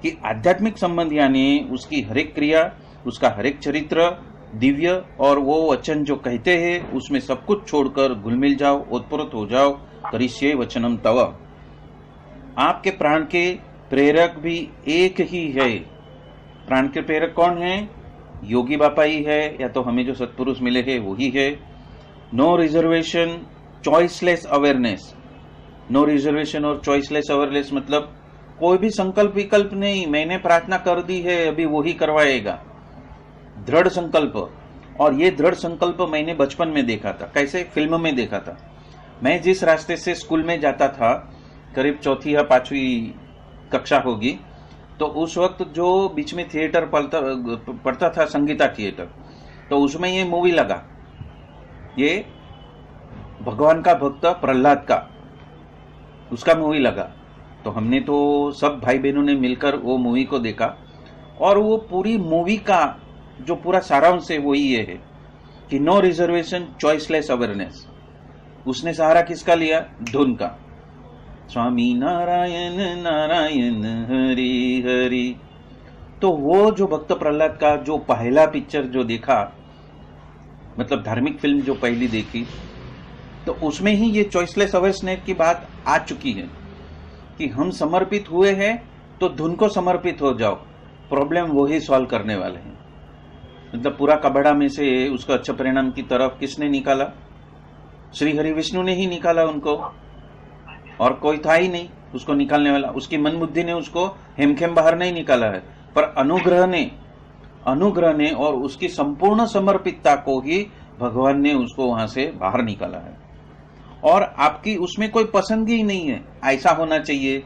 कि आध्यात्मिक संबंध यानी उसकी हरेक क्रिया, उसका हरेक चरित्र दिव्य, और वो वचन जो कहते हैं उसमें सब कुछ छोड़कर घुल मिल जाओ, ओतप्रोत हो जाओ। करिष्ये वचनम तव। आपके प्राण के प्रेरक भी एक ही है। प्राण के प्रेरक कौन है? योगी बापा ही है, या तो हमें जो सत्पुरुष मिले हैं वही है। No reservation, choiceless awareness. No reservation और चॉइसलेस अवेयरनेस मतलब कोई भी संकल्प विकल्प नहीं, मैंने प्रार्थना कर दी है अभी वही करवाएगा। दृढ़ संकल्प। और ये दृढ़ संकल्प मैंने बचपन में देखा था। कैसे? फिल्म में देखा था। मैं जिस रास्ते से स्कूल में जाता था, करीब 4वीं या 5वीं कक्षा होगी, तो उस वक्त जो बीच में थिएटर पड़ता था, संगीता थिएटर, तो उसमें ये मूवी लगा, ये भगवान का भक्त प्रहलाद का, उसका मूवी लगा। तो हमने तो सब भाई बहनों ने मिलकर वो मूवी को देखा, और वो पूरी मूवी का जो पूरा सारांश है वो ये है कि नो रिजर्वेशन, चॉइसलेस अवेयरनेस। उसने सहारा किसका लिया? धुन का। स्वामी नारायण नारायण हरि हरि। तो वो जो भक्त प्रहलाद का जो पहला पिक्चर जो देखा, मतलब धार्मिक फिल्म जो पहली देखी, तो उसमें ही ये चॉइसलेस अवेयरनेस की बात आ चुकी है कि हम समर्पित हुए हैं तो धुन को समर्पित हो जाओ, प्रॉब्लम वही सॉल्व करने वाले हैं। मतलब पूरा कबड़ा में से उसको अच्छे परिणाम की तरफ किसने निकाला? श्री हरि विष्णु ने ही निकाला उनको, और कोई था ही नहीं उसको निकालने वाला। उसकी मन बुद्धि ने उसको हेमखेम बाहर नहीं निकाला है, पर अनुग्रह ने और उसकी संपूर्ण समर्पितता को ही भगवान ने उसको वहां से बाहर निकाला है। और आपकी उसमें कोई पसंदगी ही नहीं है, ऐसा होना चाहिए,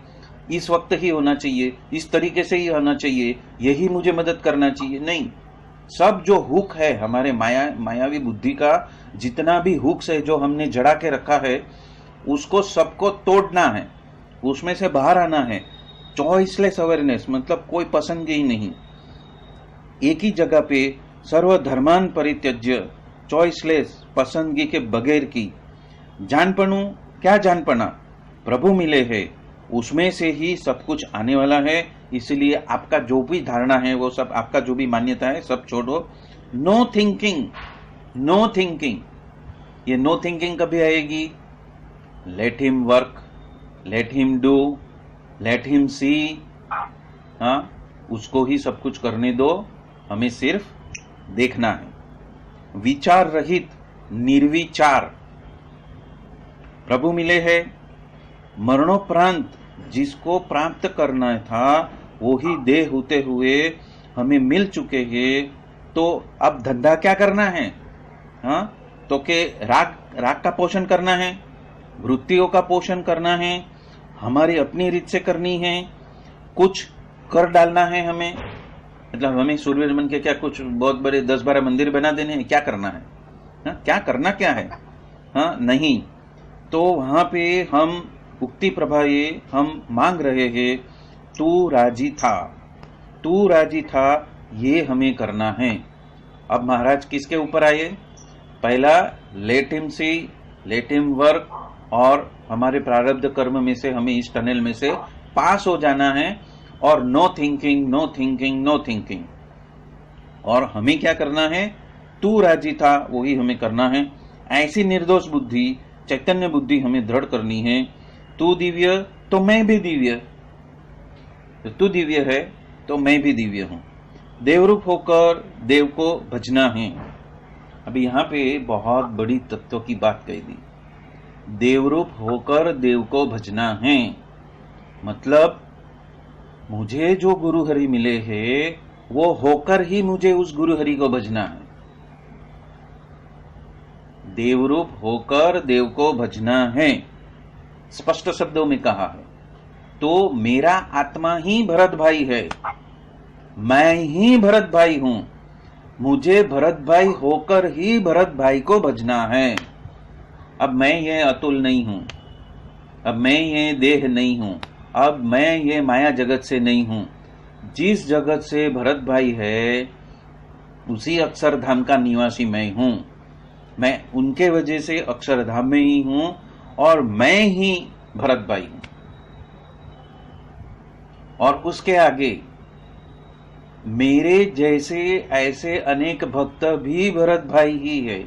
इस वक्त ही होना चाहिए, इस तरीके से ही होना चाहिए, यही मुझे मदद करना चाहिए, नहीं। सब जो हुक है हमारे मायावी बुद्धि का, जितना भी हुक्स है जो हमने जड़ा के रखा है, उसको सबको तोड़ना है, उसमें से बाहर आना है। चॉइसलेस अवेयरनेस मतलब कोई पसंदगी ही नहीं, एक ही जगह पे सर्वधर्मान परित्यज्य, चॉइसलेस, पसंदगी के बगैर की। जानपणु, क्या जानपना? प्रभु मिले है, उसमें से ही सब कुछ आने वाला है। इसलिए आपका जो भी धारणा है वो सब, आपका जो भी मान्यता है सब छोड़ो। No thinking, no thinking. ये नो थिंकिंग कभी आएगी? Let him work, let him do, let him see. हाँ, उसको ही सब कुछ करने दो, हमें सिर्फ देखना है। विचार रहित, निर्विचार प्रभु मिले हैं। मरणोपरांत जिसको प्राप्त करना था वो ही देह होते हुए हमें मिल चुके हैं, तो अब धंधा क्या करना है? हाँ, तो के राग का पोषण करना है, वृत्तियों का पोषण करना है, हमारी अपनी रीत से करनी है, कुछ कर डालना है हमें। मतलब हमें सूर्यवंश बन के क्या कुछ बहुत बड़े 10-12 मंदिर बना देने हैं? क्या करना है? हाँ, क्या करना क्या है? हाँ, नहीं। तो वहां पे हम उक्ति प्रभा ये हम मांग रहे हैं, तू राजी था, तू राजी था, ये हमें करना है। अब महाराज किसके ऊपर आए? पहला late him see, let him work, और हमारे प्रारब्ध कर्म में से हमें इस टनल में से पास हो जाना है, और no thinking, no thinking, no thinking. और हमें क्या करना है? तू राजी था, वही हमें करना है। ऐसी निर्दोष बुद्धि, चैतन्य बुद्धि हमें दृढ़ करनी है। तू दिव्य तो मैं भी दिव्य, तू दिव्य है तो मैं भी दिव्य हूं। देवरूप होकर देव को भजना है। अभी यहां पे बहुत बड़ी तत्व की बात कही दी। देवरूप होकर देव को भजना है, मतलब मुझे जो गुरु हरि मिले हैं वो होकर ही मुझे उस गुरु हरि को भजना है। देवरूप होकर देव को भजना है, स्पष्ट शब्दों में कहा है। तो मेरा आत्मा ही भरत भाई है, मैं ही भरत भाई हूं, मुझे भरत भाई होकर ही भरत भाई को भजना है। अब मैं ये अतुल नहीं हूं, अब मैं ये देह नहीं हूं, अब मैं ये माया जगत से नहीं हूं। जिस जगत से भरत भाई है उसी अक्षरधाम का निवासी मैं हूं। मैं उनके वजह से अक्षरधाम में ही हूं और मैं ही भरत भाई हूं। और उसके आगे मेरे जैसे ऐसे अनेक भक्त भी भरत भाई ही है।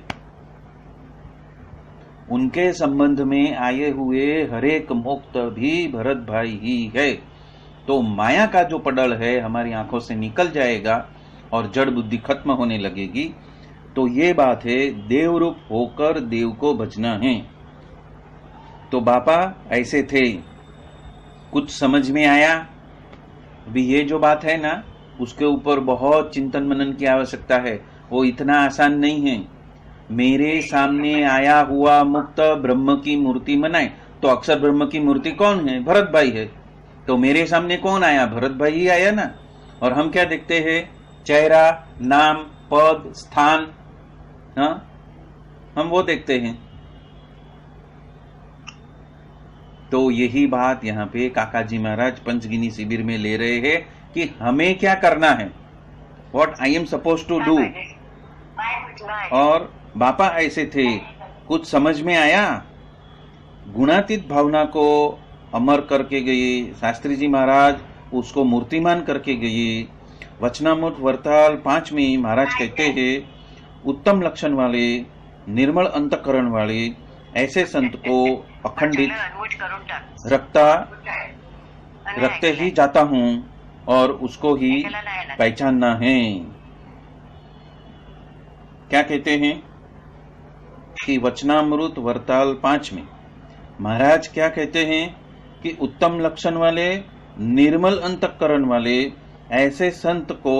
उनके संबंध में आए हुए हरेक मुक्त भी भरत भाई ही है। तो माया का जो पडल है हमारी आंखों से निकल जाएगा और जड़ बुद्धि खत्म होने लगेगी। तो ये बात है, देव रूप होकर देव को भजना है। तो बापा ऐसे थे, कुछ समझ में आया? अभी ये जो बात है ना, उसके ऊपर बहुत चिंतन मनन की आवश्यकता है, वो इतना आसान नहीं है। मेरे सामने आया हुआ मुक्त ब्रह्म की मूर्ति बनाए, तो अक्षर ब्रह्म की मूर्ति कौन है? भरत भाई है। तो मेरे सामने कौन आया? भरत भाई ही आया ना। और हम क्या देखते हैं? चेहरा, नाम, पद, स्थान, हाँ, हम वो देखते हैं। तो यही बात यहाँ पे काकाजी महाराज पंचगिनी शिविर में ले रहे हैं कि हमें क्या करना है, what I am suppose to do. और बापा ऐसे थे, कुछ समझ में आया? गुणातीत भावना को अमर करके गए, शास्त्री जी महाराज उसको मूर्तिमान करके गए। वचनामृत वर्ताल 5 में महाराज कहते हैं, उत्तम लक्षण वाले, निर्मल अंतकरण वाले ऐसे संत को अखंडित रखते ही जाता हूं और उसको ही पहचानना है। क्या कहते हैं कि वचनामृत वर्ताल 5 में महाराज क्या कहते हैं कि उत्तम लक्षण वाले, निर्मल अंतकरण वाले ऐसे संत को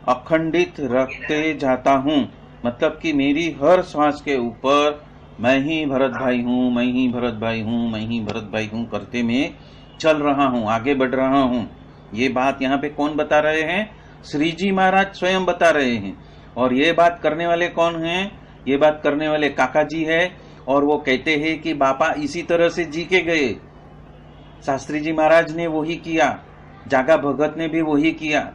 अखंडित रखते जाता हूं। मतलब कि मेरी हर सांस के ऊपर मैं ही भरत भाई हूं, मैं ही भरत भाई हूं, मैं ही भरत भाई हूं करते मैं चल रहा हूं, आगे बढ़ रहा हूं। ये बात यहाँ पे कौन बता रहे हैं? श्री जी महाराज स्वयं बता रहे हैं। और ये बात करने वाले कौन हैं? ये बात करने वाले काका जी है। और वो कहते हैं कि बापा इसी तरह से जी के गए, शास्त्री जी महाराज ने वही किया, जागा भगत ने भी वही किया,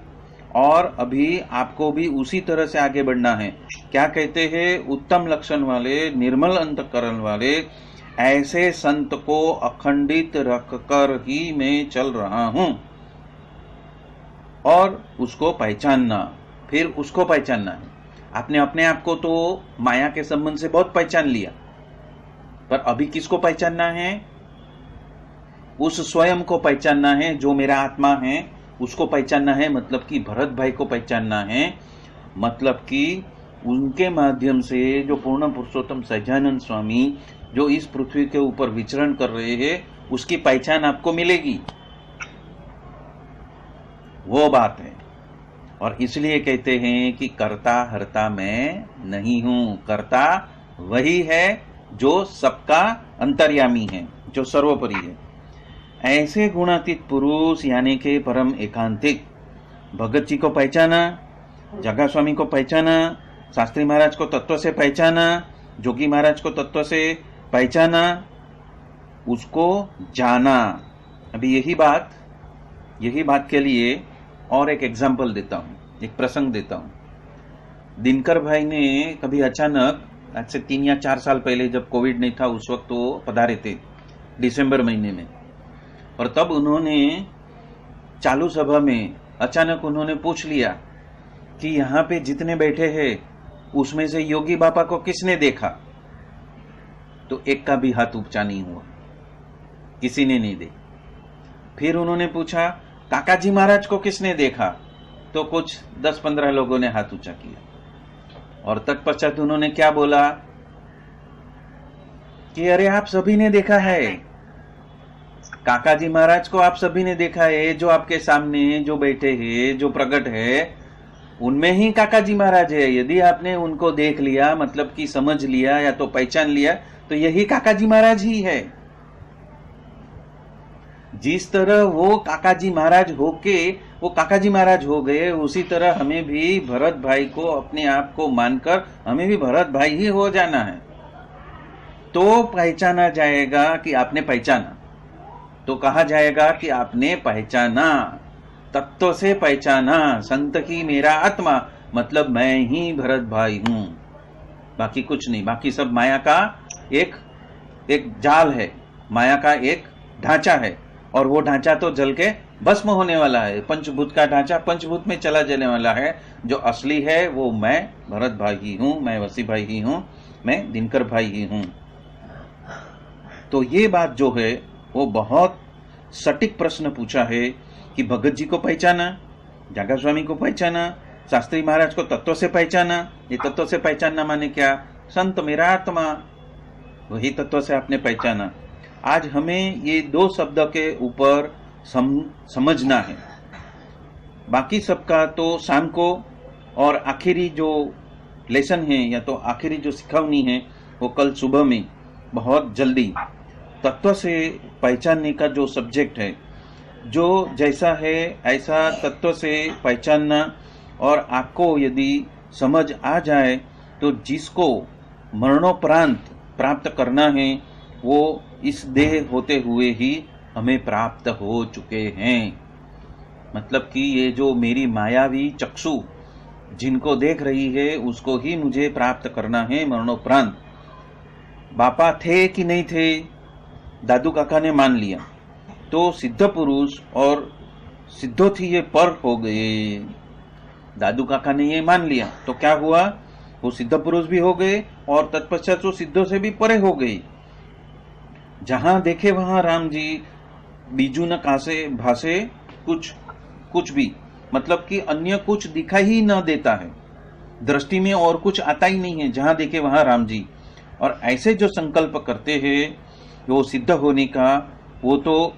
और अभी आपको भी उसी तरह से आगे बढ़ना है। क्या कहते हैं? उत्तम लक्षण वाले, निर्मल अंतकरण वाले ऐसे संत को अखंडित रखकर ही मैं चल रहा हूं, और उसको पहचानना। फिर उसको पहचानना है। आपने अपने आप को तो माया के संबंध से बहुत पहचान लिया, पर अभी किसको पहचानना है? उस स्वयं को पहचानना है जो मेरा आत्मा है, उसको पहचानना है। मतलब कि भरत भाई को पहचानना है। मतलब कि उनके माध्यम से जो पूर्ण पुरुषोत्तम सहजानंद स्वामी जो इस पृथ्वी के ऊपर विचरण कर रहे हैं, उसकी पहचान आपको मिलेगी। वो बात है। और इसलिए कहते हैं कि कर्ता हर्ता मैं नहीं हूं। कर्ता वही है जो सबका अंतर्यामी है, जो सर्वोपरि है। ऐसे गुणातीत पुरुष यानी के परम एकांतिक भगत जी को पहचाना, जगा स्वामी को पहचाना, शास्त्री महाराज को तत्व से पहचाना, जोगी महाराज को तत्व से पहचाना, उसको जाना। अभी यही बात के लिए और एक एग्जाम्पल देता हूं, एक प्रसंग देता हूं। दिनकर भाई ने कभी अचानक, आज से 3 या 4 साल पहले जब कोविड नहीं था, उस वक्त वो पधारे थे दिसंबर महीने में। और तब उन्होंने चालू सभा में अचानक उन्होंने पूछ लिया कि यहां पे जितने बैठे हैं उसमें से योगी बापा को किसने देखा? तो एक का भी हाथ ऊंचा नहीं हुआ, किसी ने नहीं देखा। फिर उन्होंने पूछा काका जी महाराज को किसने देखा? तो कुछ 10-15 लोगों ने हाथ ऊंचा किया। और तत्पश्चात उन्होंने क्या बोला कि अरे आप सभी ने देखा है, काका जी महाराज को आप सभी ने देखा है, जो आपके सामने जो बैठे हैं, जो प्रकट है, उनमें ही काका जी महाराज है। यदि आपने उनको देख लिया, मतलब कि समझ लिया या तो पहचान लिया, तो यही काका जी महाराज ही है। जिस तरह वो काका जी महाराज होके वो काका जी महाराज हो गए, उसी तरह हमें भी भरत भाई को अपने आप को मानकर हमें भी भरत भाई ही हो जाना है। तो पहचाना जाएगा कि आपने पहचाना, तो कहा जाएगा कि आपने पहचाना, तत्व से पहचाना। संत की मेरा आत्मा, मतलब मैं ही भरत भाई हूं, बाकी कुछ नहीं। बाकी सब माया का एक जाल है, माया का एक ढांचा है, और वो ढांचा तो जल के भस्म होने वाला है। पंचभूत का ढांचा पंचभूत में चला जाने वाला है। जो असली है वो मैं भरत भाई ही हूं, मैं वसी भाई ही हूं, मैं दिनकर भाई ही हूं। तो ये बात जो है वो बहुत सटीक प्रश्न पूछा है कि भगत जी को पहचाना, जागा स्वामी को पहचाना, शास्त्री महाराज को तत्व से पहचाना। ये तत्व से पहचानना माने क्या? संत मेरा आत्मा, वही तत्व से आपने पहचाना। आज हमें ये 2 शब्द के ऊपर समझना है। बाकी सबका तो शाम को, और आखिरी जो लेसन है या तो आखिरी जो सिखावनी है वो कल सुबह में बहुत जल्दी। तत्व से पहचानने का जो सब्जेक्ट है, जो जैसा है ऐसा तत्व से पहचानना, और आपको यदि समझ आ जाए तो जिसको मरणोपरांत प्राप्त करना है वो इस देह होते हुए ही हमें प्राप्त हो चुके हैं। मतलब कि ये जो मेरी मायावी चक्षु जिनको देख रही है उसको ही मुझे प्राप्त करना है मरणोपरांत। बापा थे कि नहीं थे, दादू काका ने मान लिया, तो सिद्ध पुरुष और सिद्धों थी ये पर हो गए। दादू काका ने ये मान लिया तो क्या हुआ, वो सिद्ध पुरुष भी हो गए और तत्पश्चात वो सिद्धों से भी परे हो गए। जहां देखे वहां राम जी, बीजू न कासे भासे कुछ भी, मतलब कि अन्य कुछ दिखाई ही न देता है, दृष्टि में और कुछ आता ही नहीं है, जहां देखे वहां राम जी। और ऐसे जो संकल्प करते हैं वो सिद्ध होने का, वो तो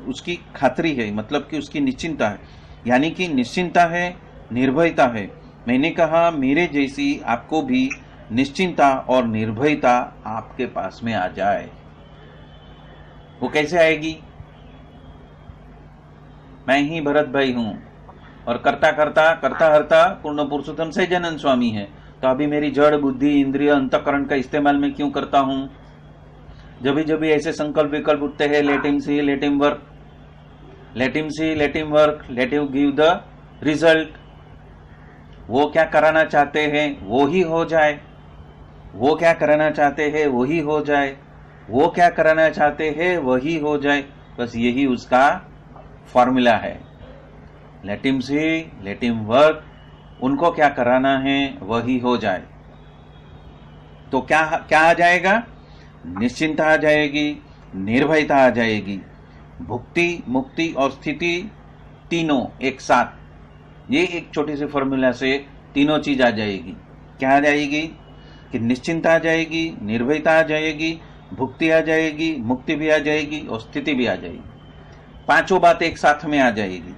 उसकी खातरी है, मतलब कि उसकी निश्चिंता है, यानी कि निश्चिंता है, निर्भयता है। मैंने कहा मेरे जैसी आपको भी निश्चिंता और निर्भयता आपके पास में आ जाए। वो कैसे आएगी? मैं ही भरत भाई हूं और करता हरता पूर्ण पुरुषोत्तम सहजानंद स्वामी है, तो अभी मेरी जड़ बुद्धि इंद्रिय अंतःकरण का इस्तेमाल मैं क्यों करता हूं? जब भी ऐसे संकल्प विकल्प उठते हैं, let him see, let him work, let him see, let him work, let him give the result. वो क्या कराना चाहते हैं वो ही हो जाए, वो क्या कराना चाहते हैं वही हो जाए, वो क्या कराना चाहते हैं वही हो जाए, बस यही उसका फॉर्मूला है। Late him see, let him work, उनको क्या कराना है वही हो जाए। तो क्या आ जाएगा? निश्चिंता आ जाएगी, निर्भयता आ जाएगी, भुक्ति, मुक्ति और स्थिति तीनों एक साथ, ये एक छोटी सी फॉर्मूला से तीनों चीज आ जाएगी। क्या आ जाएगी कि निश्चिंता आ जाएगी, निर्भयता आ जाएगी, भुक्ति आ जाएगी, मुक्ति भी आ जाएगी और स्थिति भी आ जाएगी। पांचों बात एक साथ में आ जाएगी।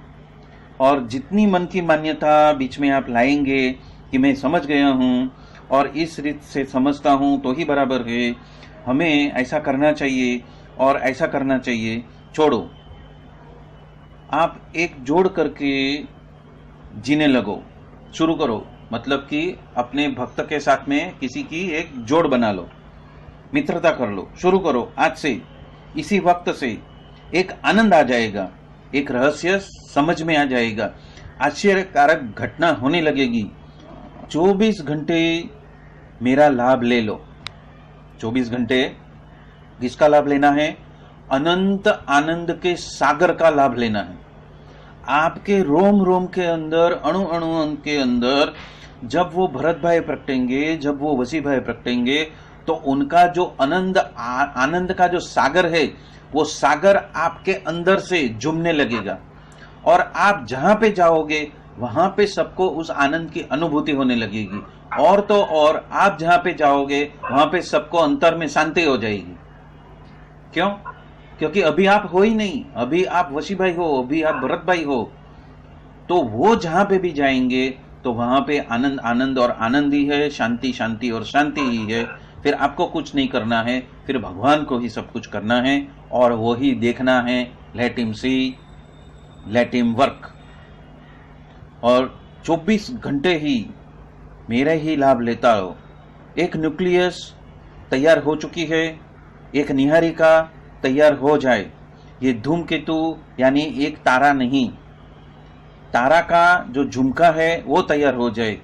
और जितनी मन की मान्यता बीच में आप लाएंगे कि मैं समझ गया हूं और इस रीत से समझता हूं तो ही बराबर है, हमें ऐसा करना चाहिए और ऐसा करना चाहिए, छोड़ो, आप एक जोड़ करके जीने लगो, शुरू करो। मतलब कि अपने भक्त के साथ में किसी की एक जोड़ बना लो, मित्रता कर लो, शुरू करो आज से, इसी वक्त से। एक आनंद आ जाएगा, एक रहस्य समझ में आ जाएगा, आश्चर्यकारक घटना होने लगेगी। 24 घंटे मेरा लाभ ले लो। 24 घंटे किसका लाभ लेना है? अनंत आनंद के सागर का लाभ लेना है। आपके रोम रोम के अंदर, अणु अणु के अंदर जब वो भरत भाई प्रकटेंगे, जब वो वसी भाई प्रकटेंगे, तो उनका जो आनंद का जो सागर है, वो सागर आपके अंदर से झूमने लगेगा और आप जहां पे जाओगे वहां पे सबको उस आनंद की अनुभूति होने लगेगी। और तो और आप जहां पे जाओगे वहां पे सबको अंतर में शांति हो जाएगी। क्यों? क्योंकि अभी आप हो ही नहीं, अभी आप वशी भाई हो, अभी आप भरत भाई हो। तो वो जहां पे भी जाएंगे तो वहां पे आनंद आनंद और आनंद ही है, शांति शांति और शांति ही है। फिर आपको कुछ नहीं करना है, फिर भगवान को ही सब कुछ करना है और वो ही देखना है। Late him see, let him work. और 24 घंटे ही मेरा ही लाभ लेता हो। एक न्यूक्लियस तैयार हो चुकी है, एक निहारिका तैयार हो जाए। ये धूमकेतु यानी एक तारा नहीं, तारा का जो झुमका है वो तैयार हो जाए।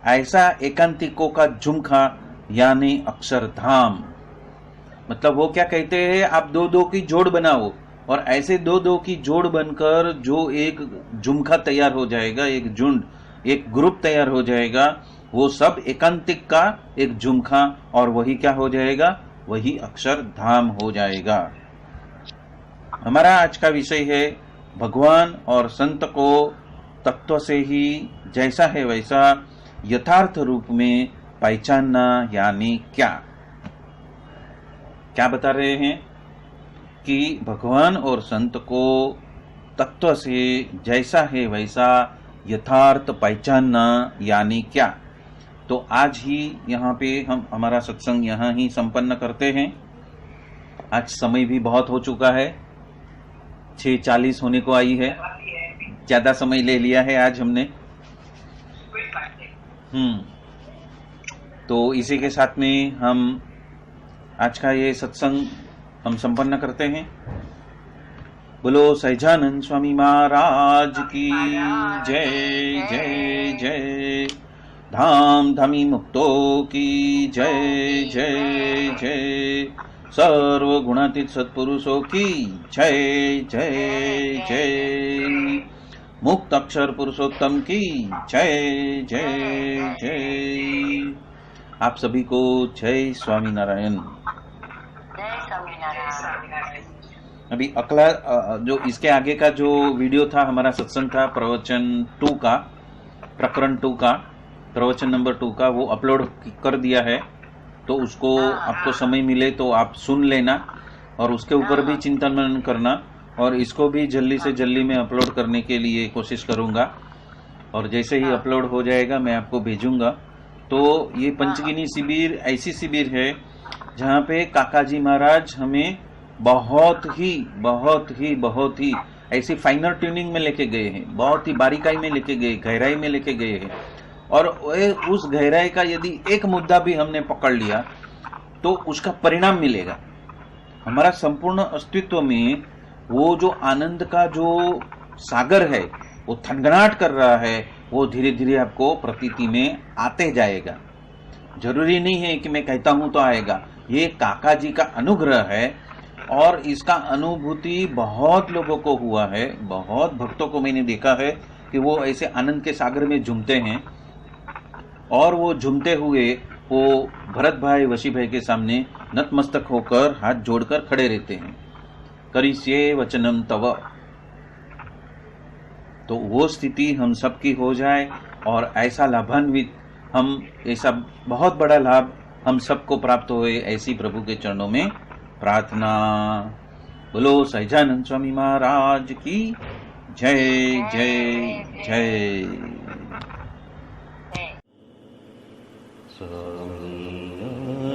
ऐसा एकांतिकों का झुमका यानी अक्षरधाम। मतलब वो क्या कहते हैं, आप दो दो की जोड़ बनाओ और ऐसे दो दो की जोड़ बनकर जो एक झुमका तैयार हो जाएगा, एक झुंड, एक ग्रुप तैयार हो जाएगा, वो सब एकांतिक का एक झुमका, और वही क्या हो जाएगा? वही अक्षरधाम हो जाएगा। हमारा आज का विषय है भगवान और संत को तत्व से ही जैसा है वैसा यथार्थ रूप में पहचानना यानी क्या। क्या बता रहे हैं कि भगवान और संत को तत्व से जैसा है वैसा यथार्थ पहचानना यानी क्या। तो आज ही यहाँ पे हम हमारा सत्संग यहाँ ही संपन्न करते हैं। आज समय भी बहुत हो चुका है, 6:40 होने को आई है, ज्यादा समय ले लिया है आज हमने। तो इसी के साथ में हम आज का ये सत्संग हम संपन्न करते हैं। बोलो सहजानंद स्वामी महाराज की जय जय जय। धाम धामी मुक्तो की जय जय जय। सर्व गुणातीत सत्पुरुषों की जय जय जय। मुक्त अक्षर पुरुषोत्तम की जय जय जय। आप सभी को जय स्वामीनारायण। अभी अगला जो इसके आगे का जो वीडियो था हमारा सत्संग था प्रवचन 2 का, प्रकरण 2 का, प्रवचन नंबर 2 का, वो अपलोड कर दिया है। तो उसको आपको समय मिले तो आप सुन लेना और उसके ऊपर भी चिंतन मनन करना। और इसको भी जल्दी से जल्दी मैं अपलोड करने के लिए कोशिश करूंगा और जैसे ही अपलोड हो जाएगा मैं आपको भेजूंगा। तो ये पंचगिनी शिविर ऐसी शिविर है जहाँ पे काकाजी महाराज हमें बहुत ही ऐसी फाइनर ट्यूनिंग में लेके गए हैं, बहुत ही बारीकाई में लेके गए, गहराई में लेके गए हैं। और उस गहराई का यदि एक मुद्दा भी हमने पकड़ लिया तो उसका परिणाम मिलेगा। हमारा संपूर्ण अस्तित्व में वो जो आनंद का जो सागर है वो थनगनाहट कर रहा है, वो धीरे धीरे आपको प्रतीति में आते जाएगा। जरूरी नहीं है कि मैं कहता हूं तो आएगा, ये काका जी का अनुग्रह है और इसका अनुभूति बहुत लोगों को हुआ है। बहुत भक्तों को मैंने देखा है कि वो ऐसे आनंद के सागर में झूमते हैं और वो झूमते हुए वो भरत भाई वशी भाई के सामने नतमस्तक होकर हाथ जोड़कर खड़े रहते हैं, करिष्ये वचनम तव। तो वो स्थिति हम सबकी हो जाए और ऐसा लाभान्वित हम, ऐसा बहुत बड़ा लाभ हम सबको प्राप्त होए, ऐसी प्रभु के चरणों में प्रार्थना। बोलो सहजानंद स्वामी महाराज की जय जय जय। Swami